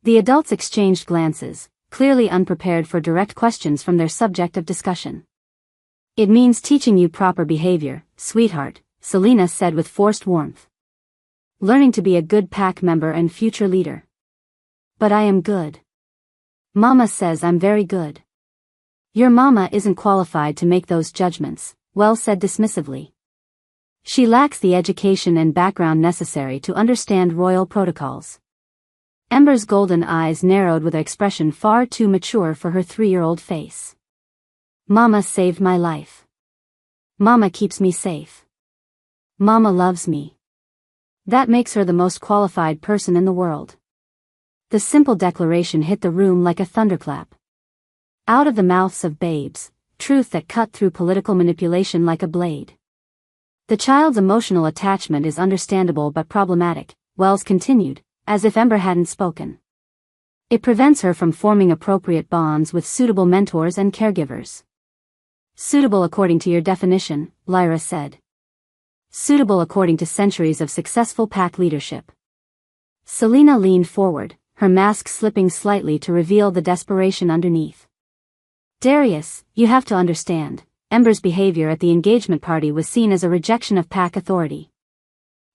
The adults exchanged glances, clearly unprepared for direct questions from their subject of discussion. It means teaching you proper behavior, sweetheart, Selena said with forced warmth. Learning to be a good pack member and future leader. But I am good. Mama says I'm very good. Your mama isn't qualified to make those judgments, Wells said dismissively. She lacks the education and background necessary to understand royal protocols. Ember's golden eyes narrowed with an expression far too mature for her 3-year-old face. Mama saved my life. Mama keeps me safe. Mama loves me. That makes her the most qualified person in the world. The simple declaration hit the room like a thunderclap. Out of the mouths of babes, truth that cut through political manipulation like a blade. The child's emotional attachment is understandable but problematic, Wells continued, as if Ember hadn't spoken. It prevents her from forming appropriate bonds with suitable mentors and caregivers. Suitable according to your definition, Lyra said. Suitable according to centuries of successful pack leadership. Selena leaned forward, her mask slipping slightly to reveal the desperation underneath. Darius, you have to understand, Ember's behavior at the engagement party was seen as a rejection of pack authority.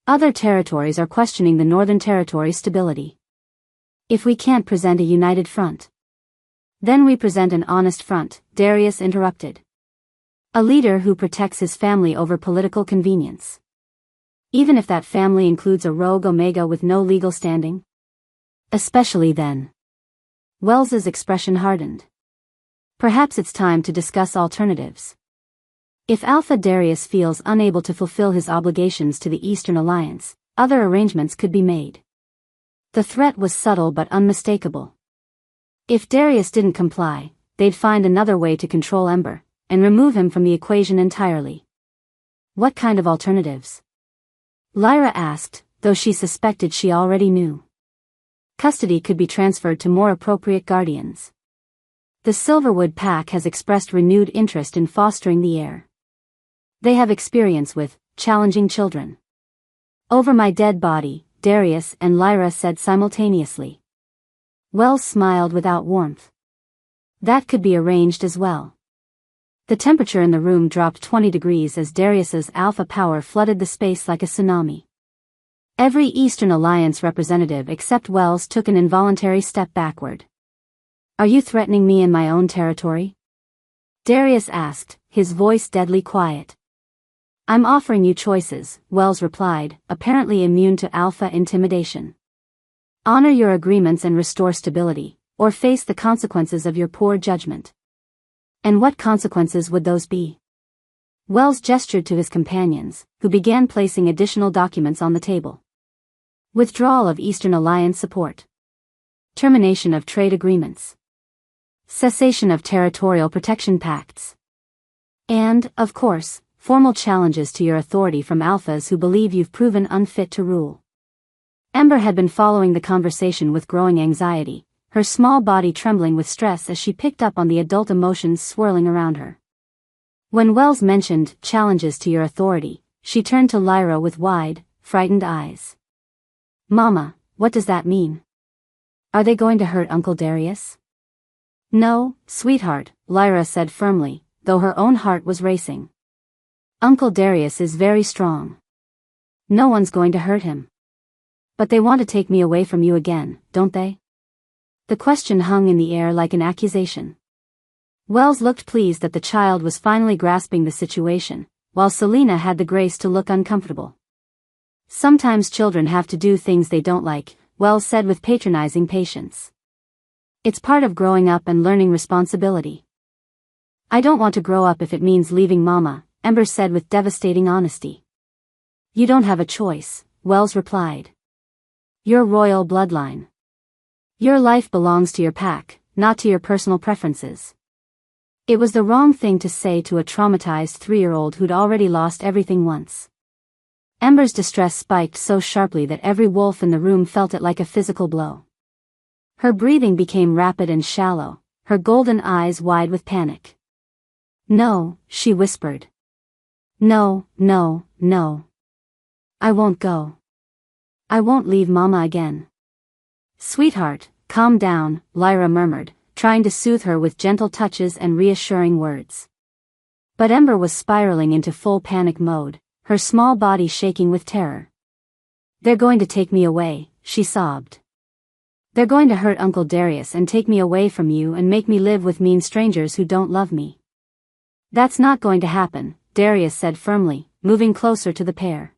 Other territories are questioning the Northern Territory's stability. If we can't present a united front, then we present an honest front, Darius interrupted. A leader who protects his family over political convenience. Even if that family includes a rogue Omega with no legal standing? Especially then. Wells's expression hardened. Perhaps it's time to discuss alternatives. If Alpha Darius feels unable to fulfill his obligations to the Eastern Alliance, other arrangements could be made. The threat was subtle but unmistakable. If Darius didn't comply, they'd find another way to control Ember, and remove him from the equation entirely. What kind of alternatives? Lyra asked, though she suspected she already knew. Custody could be transferred to more appropriate guardians. The Silverwood Pack has expressed renewed interest in fostering the heir. They have experience with challenging children. Over my dead body, Darius and Lyra said simultaneously. Wells smiled without warmth. That could be arranged as well. The temperature in the room dropped 20 degrees as Darius's alpha power flooded the space like a tsunami. Every Eastern Alliance representative except Wells took an involuntary step backward. Are you threatening me in my own territory? Darius asked, his voice deadly quiet. I'm offering you choices, Wells replied, apparently immune to alpha intimidation. Honor your agreements and restore stability, or face the consequences of your poor judgment. And what consequences would those be? Wells gestured to his companions, who began placing additional documents on the table. Withdrawal of Eastern Alliance support. Termination of trade agreements. Cessation of territorial protection pacts. And, of course, formal challenges to your authority from alphas who believe you've proven unfit to rule. Ember had been following the conversation with growing anxiety, her small body trembling with stress as she picked up on the adult emotions swirling around her. When Wells mentioned challenges to your authority, she turned to Lyra with wide, frightened eyes. Mama, what does that mean? Are they going to hurt Uncle Darius? No, sweetheart, Lyra said firmly, though her own heart was racing. Uncle Darius is very strong. No one's going to hurt him. But they want to take me away from you again, don't they? The question hung in the air like an accusation. Wells looked pleased that the child was finally grasping the situation, while Selena had the grace to look uncomfortable. Sometimes children have to do things they don't like, Wells said with patronizing patience. It's part of growing up and learning responsibility. I don't want to grow up if it means leaving Mama, Ember said with devastating honesty. You don't have a choice, Wells replied. You're royal bloodline. Your life belongs to your pack, not to your personal preferences. It was the wrong thing to say to a traumatized 3-year-old who'd already lost everything once. Ember's distress spiked so sharply that every wolf in the room felt it like a physical blow. Her breathing became rapid and shallow, her golden eyes wide with panic. No, she whispered. No, no, no. I won't go. I won't leave Mama again. Sweetheart, calm down, Lyra murmured, trying to soothe her with gentle touches and reassuring words. But Ember was spiraling into full panic mode, her small body shaking with terror. They're going to take me away, she sobbed. They're going to hurt Uncle Darius and take me away from you and make me live with mean strangers who don't love me. That's not going to happen, Darius said firmly, moving closer to the pair.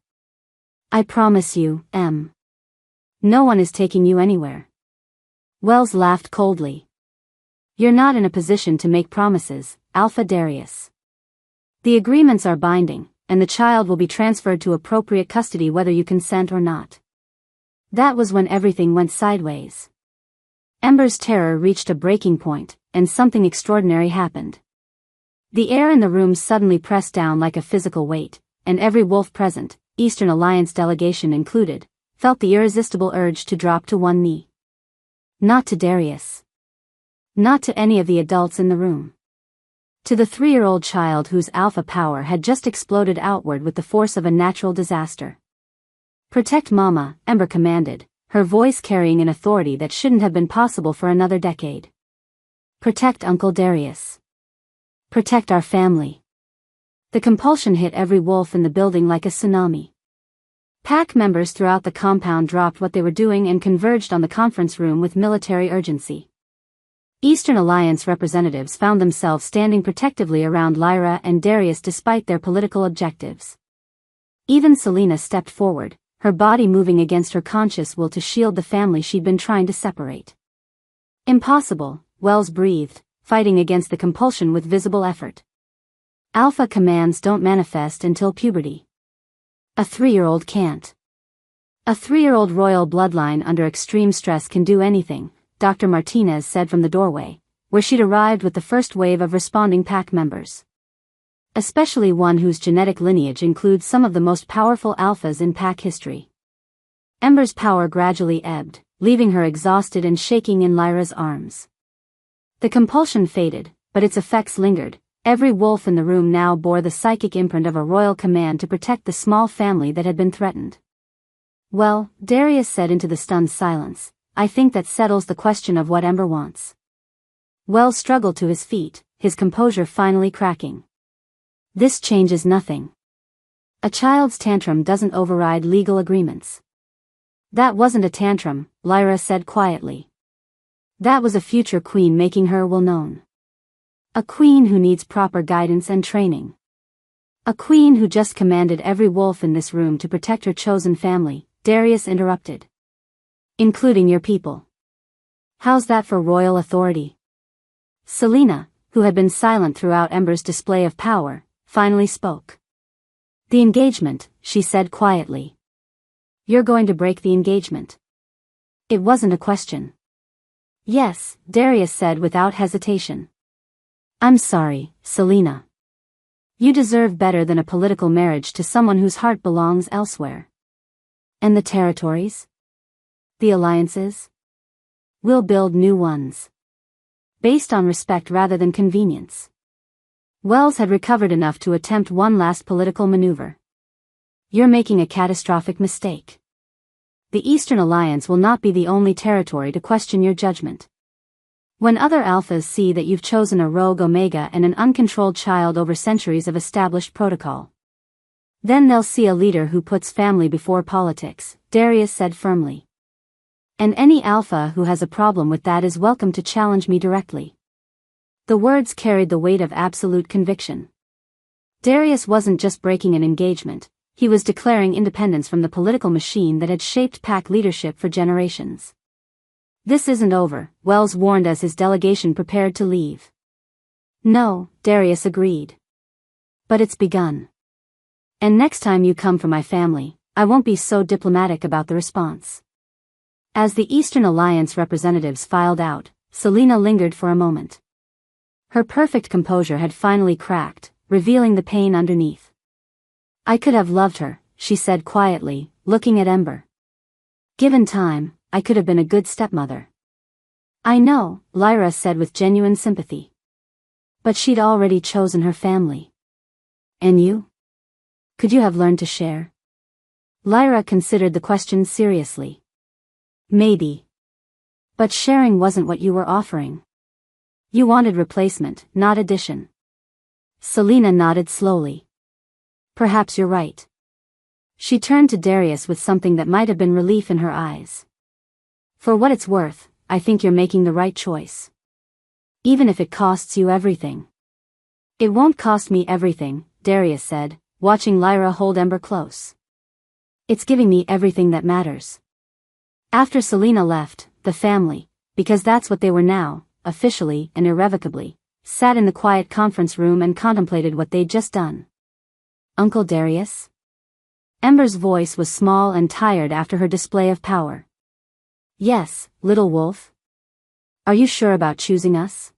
I promise you, Em. No one is taking you anywhere. Wells laughed coldly. You're not in a position to make promises, Alpha Darius. The agreements are binding, and the child will be transferred to appropriate custody whether you consent or not. That was when everything went sideways. Ember's terror reached a breaking point, and something extraordinary happened. The air in the room suddenly pressed down like a physical weight, and every wolf present, Eastern Alliance delegation included, felt the irresistible urge to drop to one knee. Not to Darius. Not to any of the adults in the room. To the 3-year-old child whose alpha power had just exploded outward with the force of a natural disaster. Protect Mama, Ember commanded, her voice carrying an authority that shouldn't have been possible for another decade. Protect Uncle Darius. Protect our family. The compulsion hit every wolf in the building like a tsunami. Pack members throughout the compound dropped what they were doing and converged on the conference room with military urgency. Eastern Alliance representatives found themselves standing protectively around Lyra and Darius despite their political objectives. Even Selena stepped forward, her body moving against her conscious will to shield the family she'd been trying to separate. Impossible, Wells breathed, fighting against the compulsion with visible effort. Alpha commands don't manifest until puberty. A 3-year-old can't. A 3-year-old royal bloodline under extreme stress can do anything, Dr. Martinez said from the doorway, where she'd arrived with the first wave of responding pack members. Especially one whose genetic lineage includes some of the most powerful alphas in pack history. Ember's power gradually ebbed, leaving her exhausted and shaking in Lyra's arms. The compulsion faded, but its effects lingered. Every wolf in the room now bore the psychic imprint of a royal command to protect the small family that had been threatened. Well, Darius said into the stunned silence, I think that settles the question of what Ember wants. Wells struggled to his feet, his composure finally cracking. This changes nothing. A child's tantrum doesn't override legal agreements. That wasn't a tantrum, Lyra said quietly. That was a future queen making her well known. A queen who needs proper guidance and training. A queen who just commanded every wolf in this room to protect her chosen family, Darius interrupted. Including your people. How's that for royal authority? Selena, who had been silent throughout Ember's display of power, finally spoke. The engagement, she said quietly. You're going to break the engagement. It wasn't a question. Yes, Darius said without hesitation. I'm sorry, Selena. You deserve better than a political marriage to someone whose heart belongs elsewhere. And the territories? The alliances? We'll build new ones. Based on respect rather than convenience. Wells had recovered enough to attempt one last political maneuver. You're making a catastrophic mistake. The Eastern Alliance will not be the only territory to question your judgment. When other alphas see that you've chosen a rogue Omega and an uncontrolled child over centuries of established protocol, then they'll see a leader who puts family before politics, Darius said firmly. And any alpha who has a problem with that is welcome to challenge me directly. The words carried the weight of absolute conviction. Darius wasn't just breaking an engagement, he was declaring independence from the political machine that had shaped pack leadership for generations. This isn't over, Wells warned as his delegation prepared to leave. No, Darius agreed. But it's begun. And next time you come for my family, I won't be so diplomatic about the response. As the Eastern Alliance representatives filed out, Selena lingered for a moment. Her perfect composure had finally cracked, revealing the pain underneath. I could have loved her, she said quietly, looking at Ember. Given time, I could have been a good stepmother. I know, Lyra said with genuine sympathy. But she'd already chosen her family. And you? Could you have learned to share? Lyra considered the question seriously. Maybe. But sharing wasn't what you were offering. You wanted replacement, not addition. Selena nodded slowly. Perhaps you're right. She turned to Darius with something that might have been relief in her eyes. For what it's worth, I think you're making the right choice. Even if it costs you everything. It won't cost me everything, Darius said, watching Lyra hold Ember close. It's giving me everything that matters. After Selena left, the family, because that's what they were now, officially and irrevocably, sat in the quiet conference room and contemplated what they'd just done. Uncle Darius? Ember's voice was small and tired after her display of power. Yes, little wolf. Are you sure about choosing us?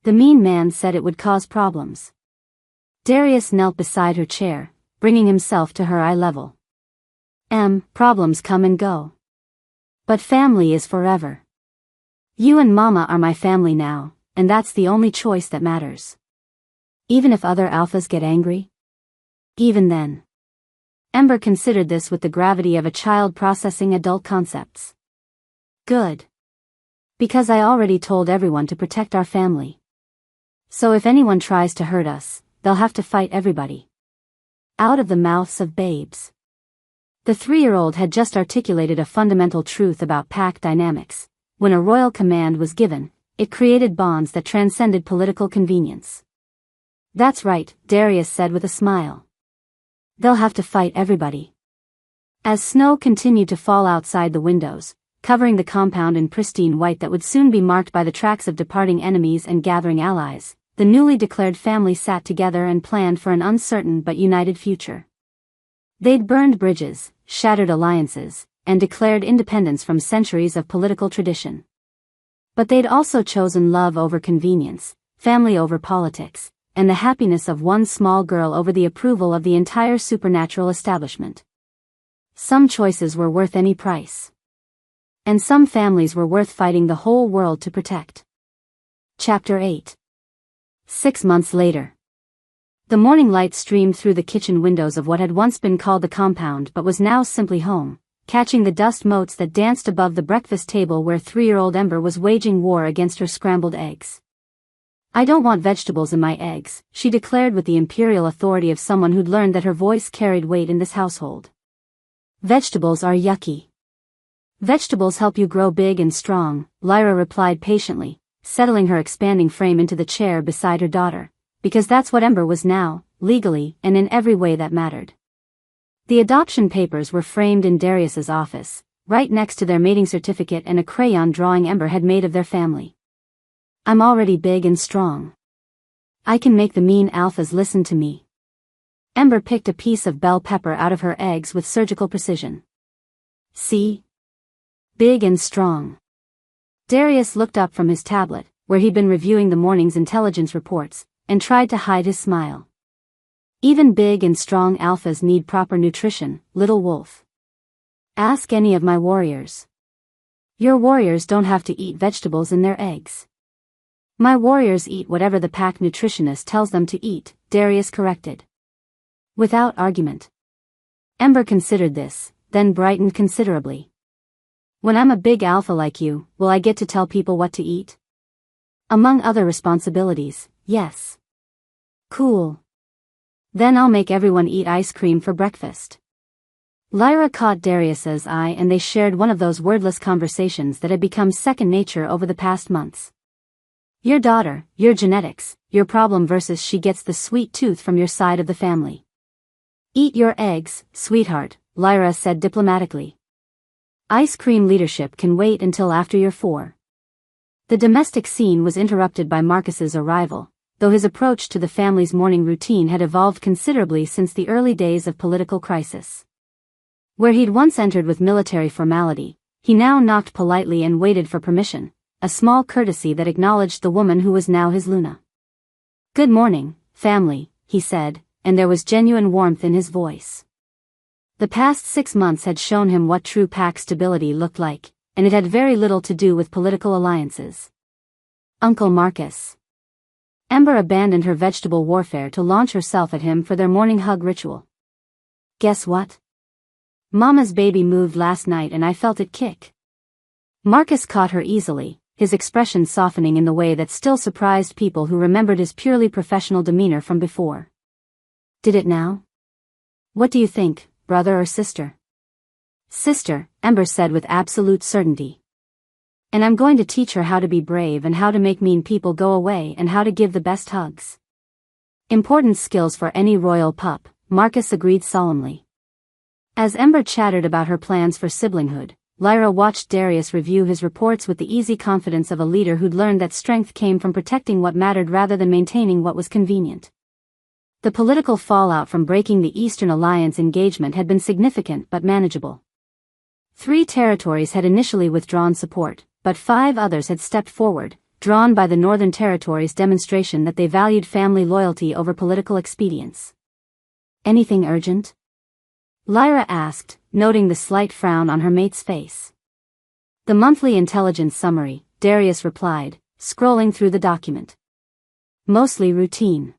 The mean man said it would cause problems. Darius knelt beside her chair, bringing himself to her eye level. Problems come and go. But family is forever. You and Mama are my family now, and that's the only choice that matters. Even if other alphas get angry? Even then. Ember considered this with the gravity of a child processing adult concepts. Good. Because I already told everyone to protect our family. So if anyone tries to hurt us, they'll have to fight everybody. Out of the mouths of babes. The 3-year-old had just articulated a fundamental truth about pack dynamics. When a royal command was given, it created bonds that transcended political convenience. That's right, Darius said with a smile. They'll have to fight everybody. As snow continued to fall outside the windows, covering the compound in pristine white that would soon be marked by the tracks of departing enemies and gathering allies, the newly declared family sat together and planned for an uncertain but united future. They'd burned bridges, shattered alliances, and declared independence from centuries of political tradition. But they'd also chosen love over convenience, family over politics, and the happiness of one small girl over the approval of the entire supernatural establishment. Some choices were worth any price. And some families were worth fighting the whole world to protect. Chapter 8. 6 months later. The morning light streamed through the kitchen windows of what had once been called the compound but was now simply home, catching the dust motes that danced above the breakfast table where 3-year-old Ember was waging war against her scrambled eggs. "I don't want vegetables in my eggs," she declared with the imperial authority of someone who'd learned that her voice carried weight in this household. "Vegetables are yucky." "Vegetables help you grow big and strong," Lyra replied patiently, settling her expanding frame into the chair beside her daughter, because that's what Ember was now, legally and in every way that mattered. The adoption papers were framed in Darius's office, right next to their mating certificate and a crayon drawing Ember had made of their family. "I'm already big and strong. I can make the mean alphas listen to me." Ember picked a piece of bell pepper out of her eggs with surgical precision. "See? Big and strong." Darius looked up from his tablet, where he'd been reviewing the morning's intelligence reports, and tried to hide his smile. "Even big and strong alphas need proper nutrition, little wolf. Ask any of my warriors. Your warriors don't have to eat vegetables in their eggs." "My warriors eat whatever the pack nutritionist tells them to eat," Darius corrected. Without argument. Ember considered this, then brightened considerably. "When I'm a big alpha like you, will I get to tell people what to eat?" "Among other responsibilities, yes." "Cool. Then I'll make everyone eat ice cream for breakfast." Lyra caught Darius's eye and they shared one of those wordless conversations that had become second nature over the past months. "Your daughter, your genetics, your problem versus she gets the sweet tooth from your side of the family." "Eat your eggs, sweetheart," Lyra said diplomatically. "Ice cream leadership can wait until after you're 4. The domestic scene was interrupted by Marcus's arrival, though his approach to the family's morning routine had evolved considerably since the early days of political crisis. Where he'd once entered with military formality, he now knocked politely and waited for permission, a small courtesy that acknowledged the woman who was now his Luna. "Good morning, family," he said, and there was genuine warmth in his voice. The past 6 months had shown him what true pack stability looked like, and it had very little to do with political alliances. "Uncle Marcus." Ember abandoned her vegetable warfare to launch herself at him for their morning hug ritual. "Guess what? Mama's baby moved last night and I felt it kick." Marcus caught her easily, his expression softening in the way that still surprised people who remembered his purely professional demeanor from before. "Did it now? What do you think, brother or sister?" "Sister," Ember said with absolute certainty. "And I'm going to teach her how to be brave and how to make mean people go away and how to give the best hugs." "Important skills for any royal pup," Marcus agreed solemnly. As Ember chattered about her plans for siblinghood, Lyra watched Darius review his reports with the easy confidence of a leader who'd learned that strength came from protecting what mattered rather than maintaining what was convenient. The political fallout from breaking the Eastern Alliance engagement had been significant but manageable. 3 territories had initially withdrawn support, but 5 others had stepped forward, drawn by the Northern Territories' demonstration that they valued family loyalty over political expedience. "Anything urgent?" Lyra asked, noting the slight frown on her mate's face. "The monthly intelligence summary," Darius replied, scrolling through the document. "Mostly routine.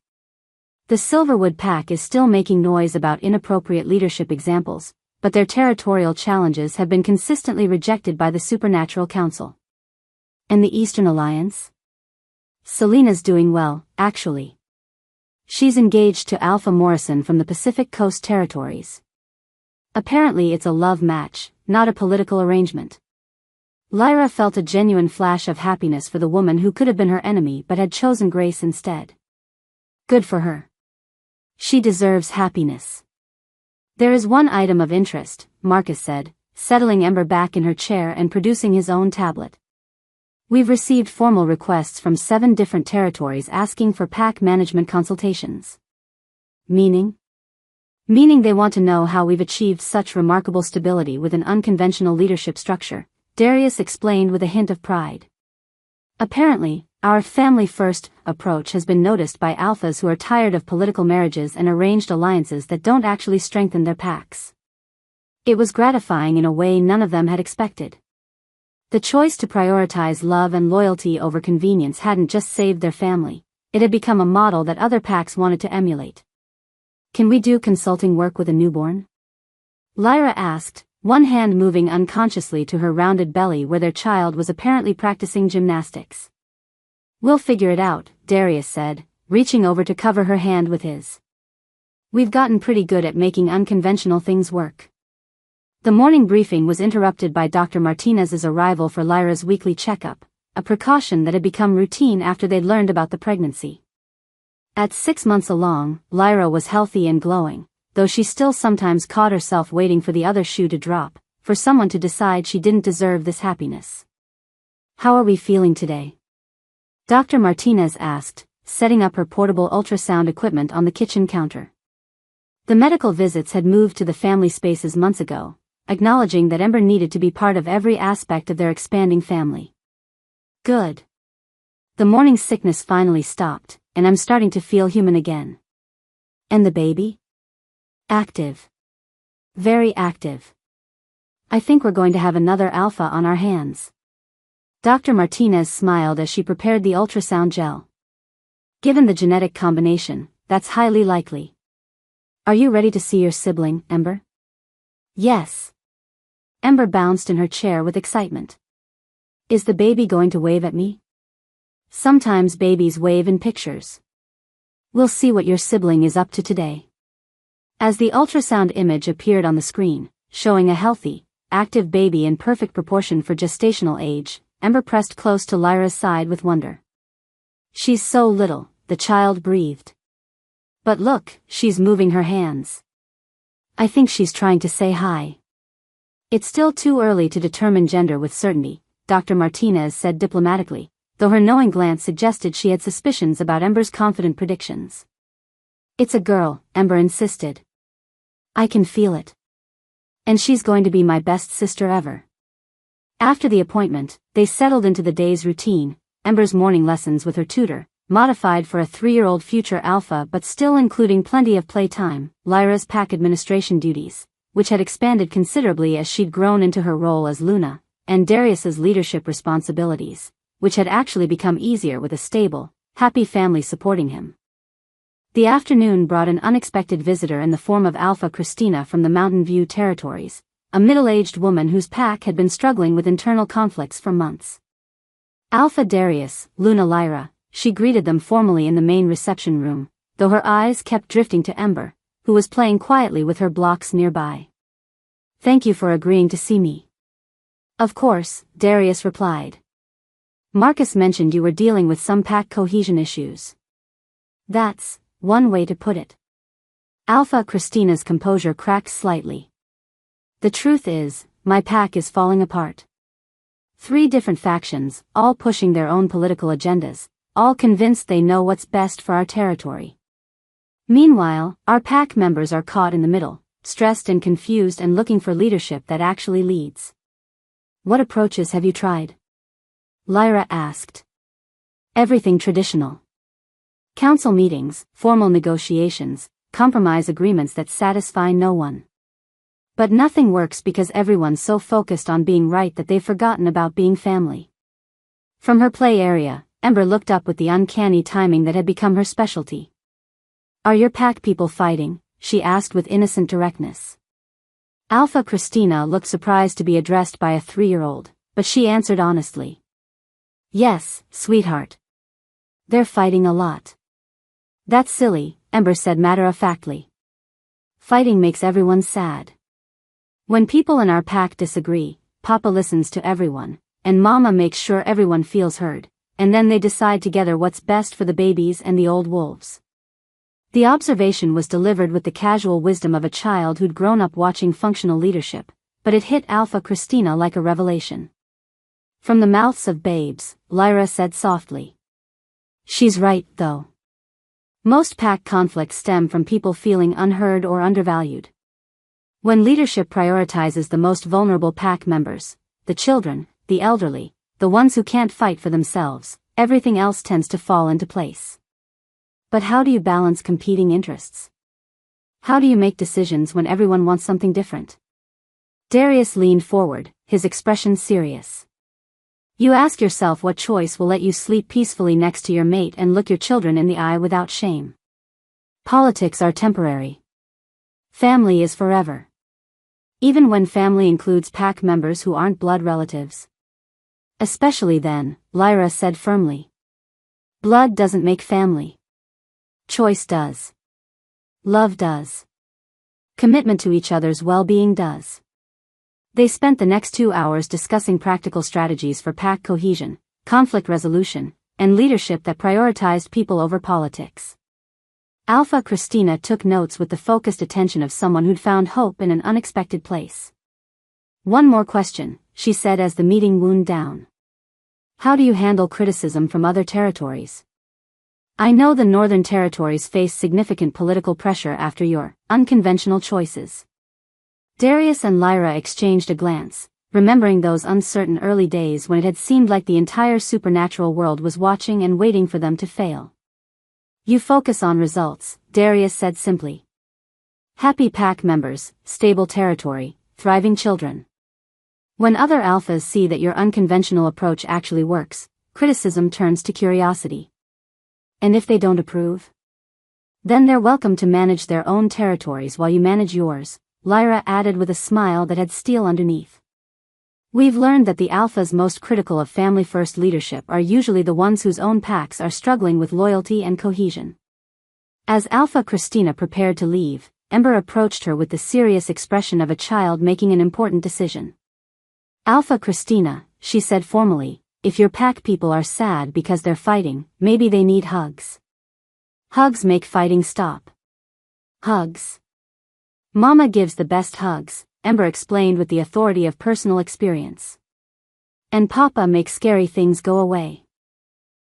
The Silverwood Pack is still making noise about inappropriate leadership examples, but their territorial challenges have been consistently rejected by the Supernatural Council." "And the Eastern Alliance?" "Selena's doing well, actually. She's engaged to Alpha Morrison from the Pacific Coast Territories. Apparently it's a love match, not a political arrangement." Lyra felt a genuine flash of happiness for the woman who could have been her enemy but had chosen grace instead. Good for her. She deserves happiness. "There is one item of interest," Marcus said, settling Ember back in her chair and producing his own tablet. "We've received formal requests from 7 different territories asking for pack management consultations." "Meaning?" "Meaning they want to know how we've achieved such remarkable stability with an unconventional leadership structure," Darius explained with a hint of pride. "Apparently, our family-first approach has been noticed by alphas who are tired of political marriages and arranged alliances that don't actually strengthen their packs." It was gratifying in a way none of them had expected. The choice to prioritize love and loyalty over convenience hadn't just saved their family, it had become a model that other packs wanted to emulate. "Can we do consulting work with a newborn?" Lyra asked, one hand moving unconsciously to her rounded belly where their child was apparently practicing gymnastics. "We'll figure it out," Darius said, reaching over to cover her hand with his. "We've gotten pretty good at making unconventional things work." The morning briefing was interrupted by Dr. Martinez's arrival for Lyra's weekly checkup, a precaution that had become routine after they'd learned about the pregnancy. At 6 months along, Lyra was healthy and glowing, though she still sometimes caught herself waiting for the other shoe to drop, for someone to decide she didn't deserve this happiness. "How are we feeling today?" Dr. Martinez asked, setting up her portable ultrasound equipment on the kitchen counter. The medical visits had moved to the family spaces months ago, acknowledging that Ember needed to be part of every aspect of their expanding family. "Good. The morning sickness finally stopped, and I'm starting to feel human again." "And the baby?" "Active. Very active. I think we're going to have another alpha on our hands." Dr. Martinez smiled as she prepared the ultrasound gel. "Given the genetic combination, that's highly likely. Are you ready to see your sibling, Ember?" "Yes." Ember bounced in her chair with excitement. "Is the baby going to wave at me?" "Sometimes babies wave in pictures. We'll see what your sibling is up to today." As the ultrasound image appeared on the screen, showing a healthy, active baby in perfect proportion for gestational age, Ember pressed close to Lyra's side with wonder. "She's so little," the child breathed. "But look, she's moving her hands. I think she's trying to say hi." "It's still too early to determine gender with certainty," Dr. Martinez said diplomatically, though her knowing glance suggested she had suspicions about Ember's confident predictions. "It's a girl," Ember insisted. "I can feel it. And she's going to be my best sister ever." After the appointment, they settled into the day's routine, Ember's morning lessons with her tutor, modified for a 3-year-old future alpha but still including plenty of playtime, Lyra's pack administration duties, which had expanded considerably as she'd grown into her role as Luna, and Darius's leadership responsibilities, which had actually become easier with a stable, happy family supporting him. The afternoon brought an unexpected visitor in the form of Alpha Christina from the Mountain View territories, a middle-aged woman whose pack had been struggling with internal conflicts for months. "Alpha Darius, Luna Lyra," she greeted them formally in the main reception room, though her eyes kept drifting to Ember, who was playing quietly with her blocks nearby. "Thank you for agreeing to see me." "Of course," Darius replied. "Marcus mentioned you were dealing with some pack cohesion issues." "That's one way to put it." Alpha Christina's composure cracked slightly. "The truth is, my pack is falling apart. 3 different factions, all pushing their own political agendas, all convinced they know what's best for our territory. Meanwhile, our pack members are caught in the middle, stressed and confused and looking for leadership that actually leads." "What approaches have you tried?" Lyra asked. "Everything traditional. Council meetings, formal negotiations, compromise agreements that satisfy no one. But nothing works because everyone's so focused on being right that they've forgotten about being family." From her play area, Ember looked up with the uncanny timing that had become her specialty. "Are your pack people fighting?" she asked with innocent directness. Alpha Christina looked surprised to be addressed by a 3-year-old, but she answered honestly. "Yes, sweetheart. They're fighting a lot." "That's silly," Ember said matter-of-factly. "Fighting makes everyone sad. When people in our pack disagree, Papa listens to everyone, and Mama makes sure everyone feels heard, and then they decide together what's best for the babies and the old wolves." The observation was delivered with the casual wisdom of a child who'd grown up watching functional leadership, but it hit Alpha Christina like a revelation. "From the mouths of babes," Lyra said softly. "She's right, though. Most pack conflicts stem from people feeling unheard or undervalued. When leadership prioritizes the most vulnerable pack members, the children, the elderly, the ones who can't fight for themselves, everything else tends to fall into place. But how do you balance competing interests? How do you make decisions when everyone wants something different?" Darius leaned forward, his expression serious. "You ask yourself what choice will let you sleep peacefully next to your mate and look your children in the eye without shame. Politics are temporary. Family is forever. Even when family includes pack members who aren't blood relatives. Especially then, Lyra said firmly. Blood doesn't make family. Choice does. Love does. Commitment to each other's well-being does. They spent the next 2 hours discussing practical strategies for pack cohesion, conflict resolution, and leadership that prioritized people over politics. Alpha Christina took notes with the focused attention of someone who'd found hope in an unexpected place. One more question, she said as the meeting wound down. How do you handle criticism from other territories? I know the Northern Territories face significant political pressure after your unconventional choices. Darius and Lyra exchanged a glance, remembering those uncertain early days when it had seemed like the entire supernatural world was watching and waiting for them to fail. You focus on results, Darius said simply. Happy pack members, stable territory, thriving children. When other alphas see that your unconventional approach actually works, criticism turns to curiosity. And if they don't approve? Then they're welcome to manage their own territories while you manage yours, Lyra added with a smile that had steel underneath. We've learned that the alphas most critical of family-first leadership are usually the ones whose own packs are struggling with loyalty and cohesion. As Alpha Christina prepared to leave, Ember approached her with the serious expression of a child making an important decision. Alpha Christina, she said formally, if your pack people are sad because they're fighting, maybe they need hugs. Hugs make fighting stop. Hugs. Mama gives the best hugs, Ember explained with the authority of personal experience. And Papa makes scary things go away.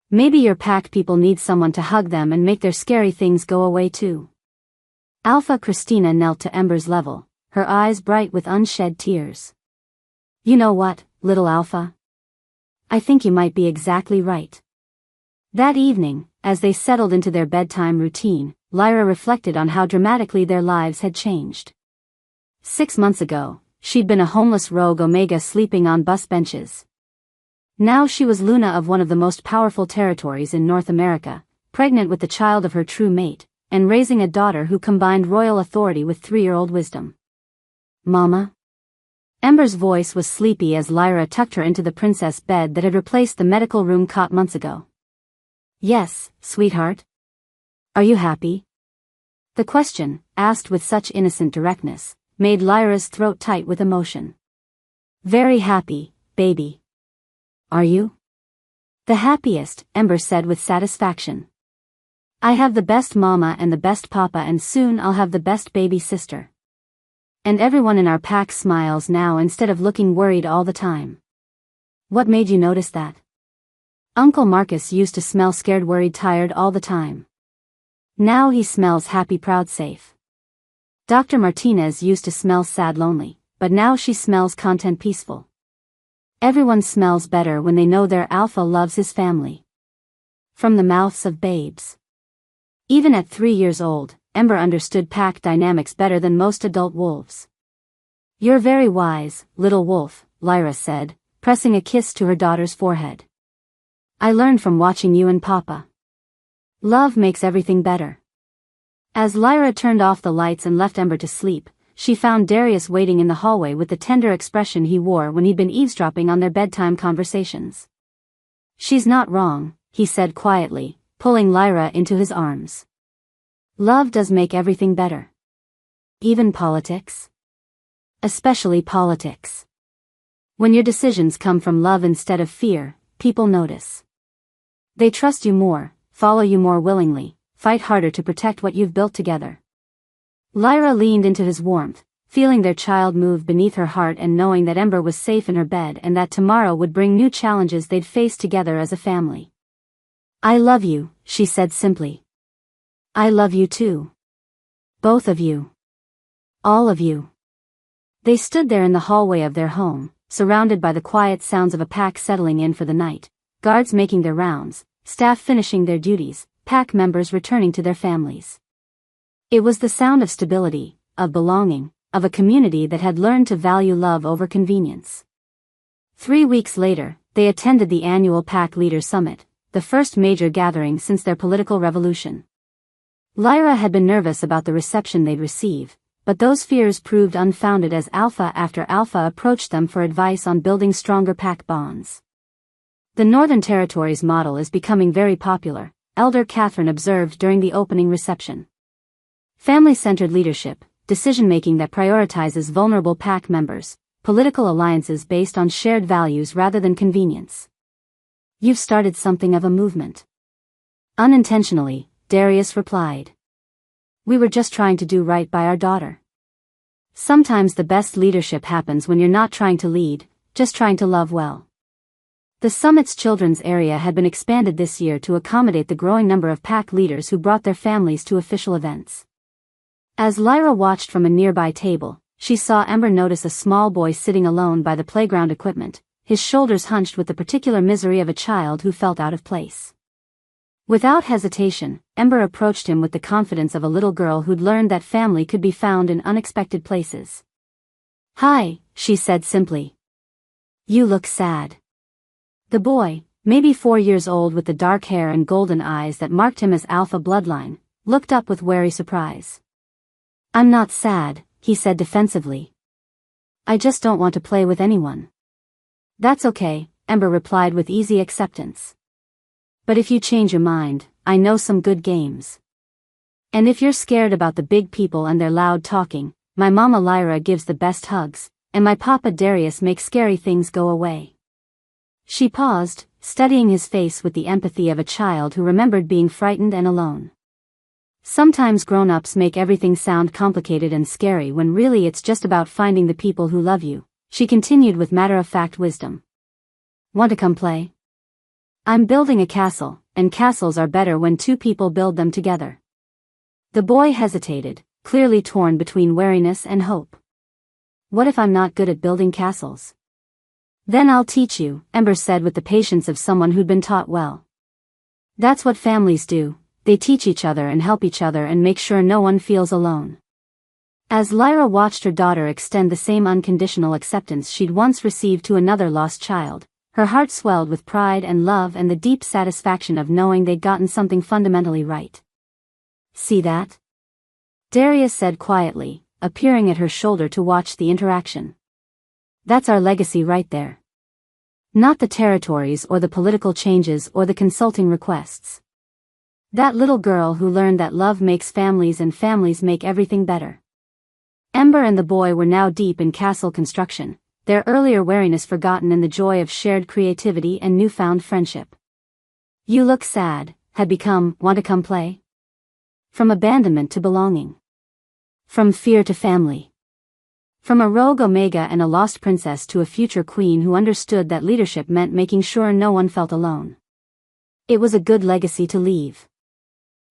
Maybe your pack people need someone to hug them and make their scary things go away too. Alpha Christina knelt to Ember's level, her eyes bright with unshed tears. You know what, little Alpha? I think you might be exactly right. That evening, as they settled into their bedtime routine, Lyra reflected on how dramatically their lives had changed. 6 months ago, she'd been a homeless rogue Omega sleeping on bus benches. Now she was Luna of one of the most powerful territories in North America, pregnant with the child of her true mate, and raising a daughter who combined royal authority with 3-year-old wisdom. Mama? Ember's voice was sleepy as Lyra tucked her into the princess bed that had replaced the medical room cot months ago. Yes, sweetheart. Are you happy? The question, asked with such innocent directness, made Lyra's throat tight with emotion. Very happy, baby. Are you? The happiest, Ember said with satisfaction. I have the best mama and the best papa and soon I'll have the best baby sister. And everyone in our pack smiles now instead of looking worried all the time. What made you notice that? Uncle Marcus used to smell scared, worried, tired all the time. Now he smells happy, proud, safe. Dr. Martinez used to smell sad, lonely, but now she smells content, peaceful. Everyone smells better when they know their alpha loves his family. From the mouths of babes. Even at 3 years old, Ember understood pack dynamics better than most adult wolves. You're very wise, little wolf, Lyra said, pressing a kiss to her daughter's forehead. I learned from watching you and Papa. Love makes everything better. As Lyra turned off the lights and left Ember to sleep, she found Darius waiting in the hallway with the tender expression he wore when he'd been eavesdropping on their bedtime conversations. She's not wrong, he said quietly, pulling Lyra into his arms. Love does make everything better. Even politics? Especially politics. When your decisions come from love instead of fear, people notice. They trust you more, follow you more willingly, fight harder to protect what you've built together. Lyra leaned into his warmth, feeling their child move beneath her heart and knowing that Ember was safe in her bed and that tomorrow would bring new challenges they'd face together as a family. I love you, she said simply. I love you too. Both of you. All of you. They stood there in the hallway of their home, surrounded by the quiet sounds of a pack settling in for the night, guards making their rounds, staff finishing their duties, pack members returning to their families. It was the sound of stability, of belonging, of a community that had learned to value love over convenience. 3 weeks later, they attended the annual Pack Leaders Summit, the first major gathering since their political revolution. Lyra had been nervous about the reception they'd receive, but those fears proved unfounded as alpha after alpha approached them for advice on building stronger pack bonds. The Northern Territories model is becoming very popular, Elder Catherine observed during the opening reception. Family-centered leadership, decision-making that prioritizes vulnerable pack members, political alliances based on shared values rather than convenience. You've started something of a movement. Unintentionally, Darius replied. We were just trying to do right by our daughter. Sometimes the best leadership happens when you're not trying to lead, just trying to love well. The summit's children's area had been expanded this year to accommodate the growing number of pack leaders who brought their families to official events. As Lyra watched from a nearby table, she saw Ember notice a small boy sitting alone by the playground equipment, his shoulders hunched with the particular misery of a child who felt out of place. Without hesitation, Ember approached him with the confidence of a little girl who'd learned that family could be found in unexpected places. Hi, she said simply. You look sad. The boy, maybe 4 years old with the dark hair and golden eyes that marked him as alpha bloodline, looked up with wary surprise. I'm not sad, he said defensively. I just don't want to play with anyone. That's okay, Ember replied with easy acceptance. But if you change your mind, I know some good games. And if you're scared about the big people and their loud talking, my mama Lyra gives the best hugs, and my papa Darius makes scary things go away. She paused, studying his face with the empathy of a child who remembered being frightened and alone. Sometimes grown-ups make everything sound complicated and scary when really it's just about finding the people who love you, she continued with matter-of-fact wisdom. Want to come play? I'm building a castle, and castles are better when two people build them together. The boy hesitated, clearly torn between wariness and hope. What if I'm not good at building castles? Then I'll teach you, Ember said with the patience of someone who'd been taught well. That's what families do. They teach each other and help each other and make sure no one feels alone. As Lyra watched her daughter extend the same unconditional acceptance she'd once received to another lost child, her heart swelled with pride and love and the deep satisfaction of knowing they'd gotten something fundamentally right. See that? Darius said quietly, appearing at her shoulder to watch the interaction. That's our legacy right there. Not the territories or the political changes or the consulting requests. That little girl who learned that love makes families and families make everything better. Ember and the boy were now deep in castle construction, their earlier wariness forgotten in the joy of shared creativity and newfound friendship. You look sad, had become, want to come play? From abandonment to belonging. From fear to family. From a rogue omega and a lost princess to a future queen who understood that leadership meant making sure no one felt alone. It was a good legacy to leave.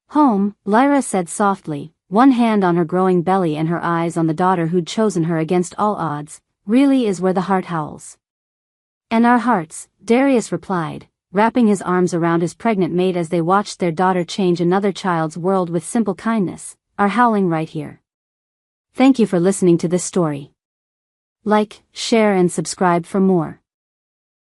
Home, Lyra said softly, one hand on her growing belly and her eyes on the daughter who'd chosen her against all odds, really is where the heart howls. And our hearts, Darius replied, wrapping his arms around his pregnant mate as they watched their daughter change another child's world with simple kindness, are howling right here. Thank you for listening to this story. Like, share and subscribe for more.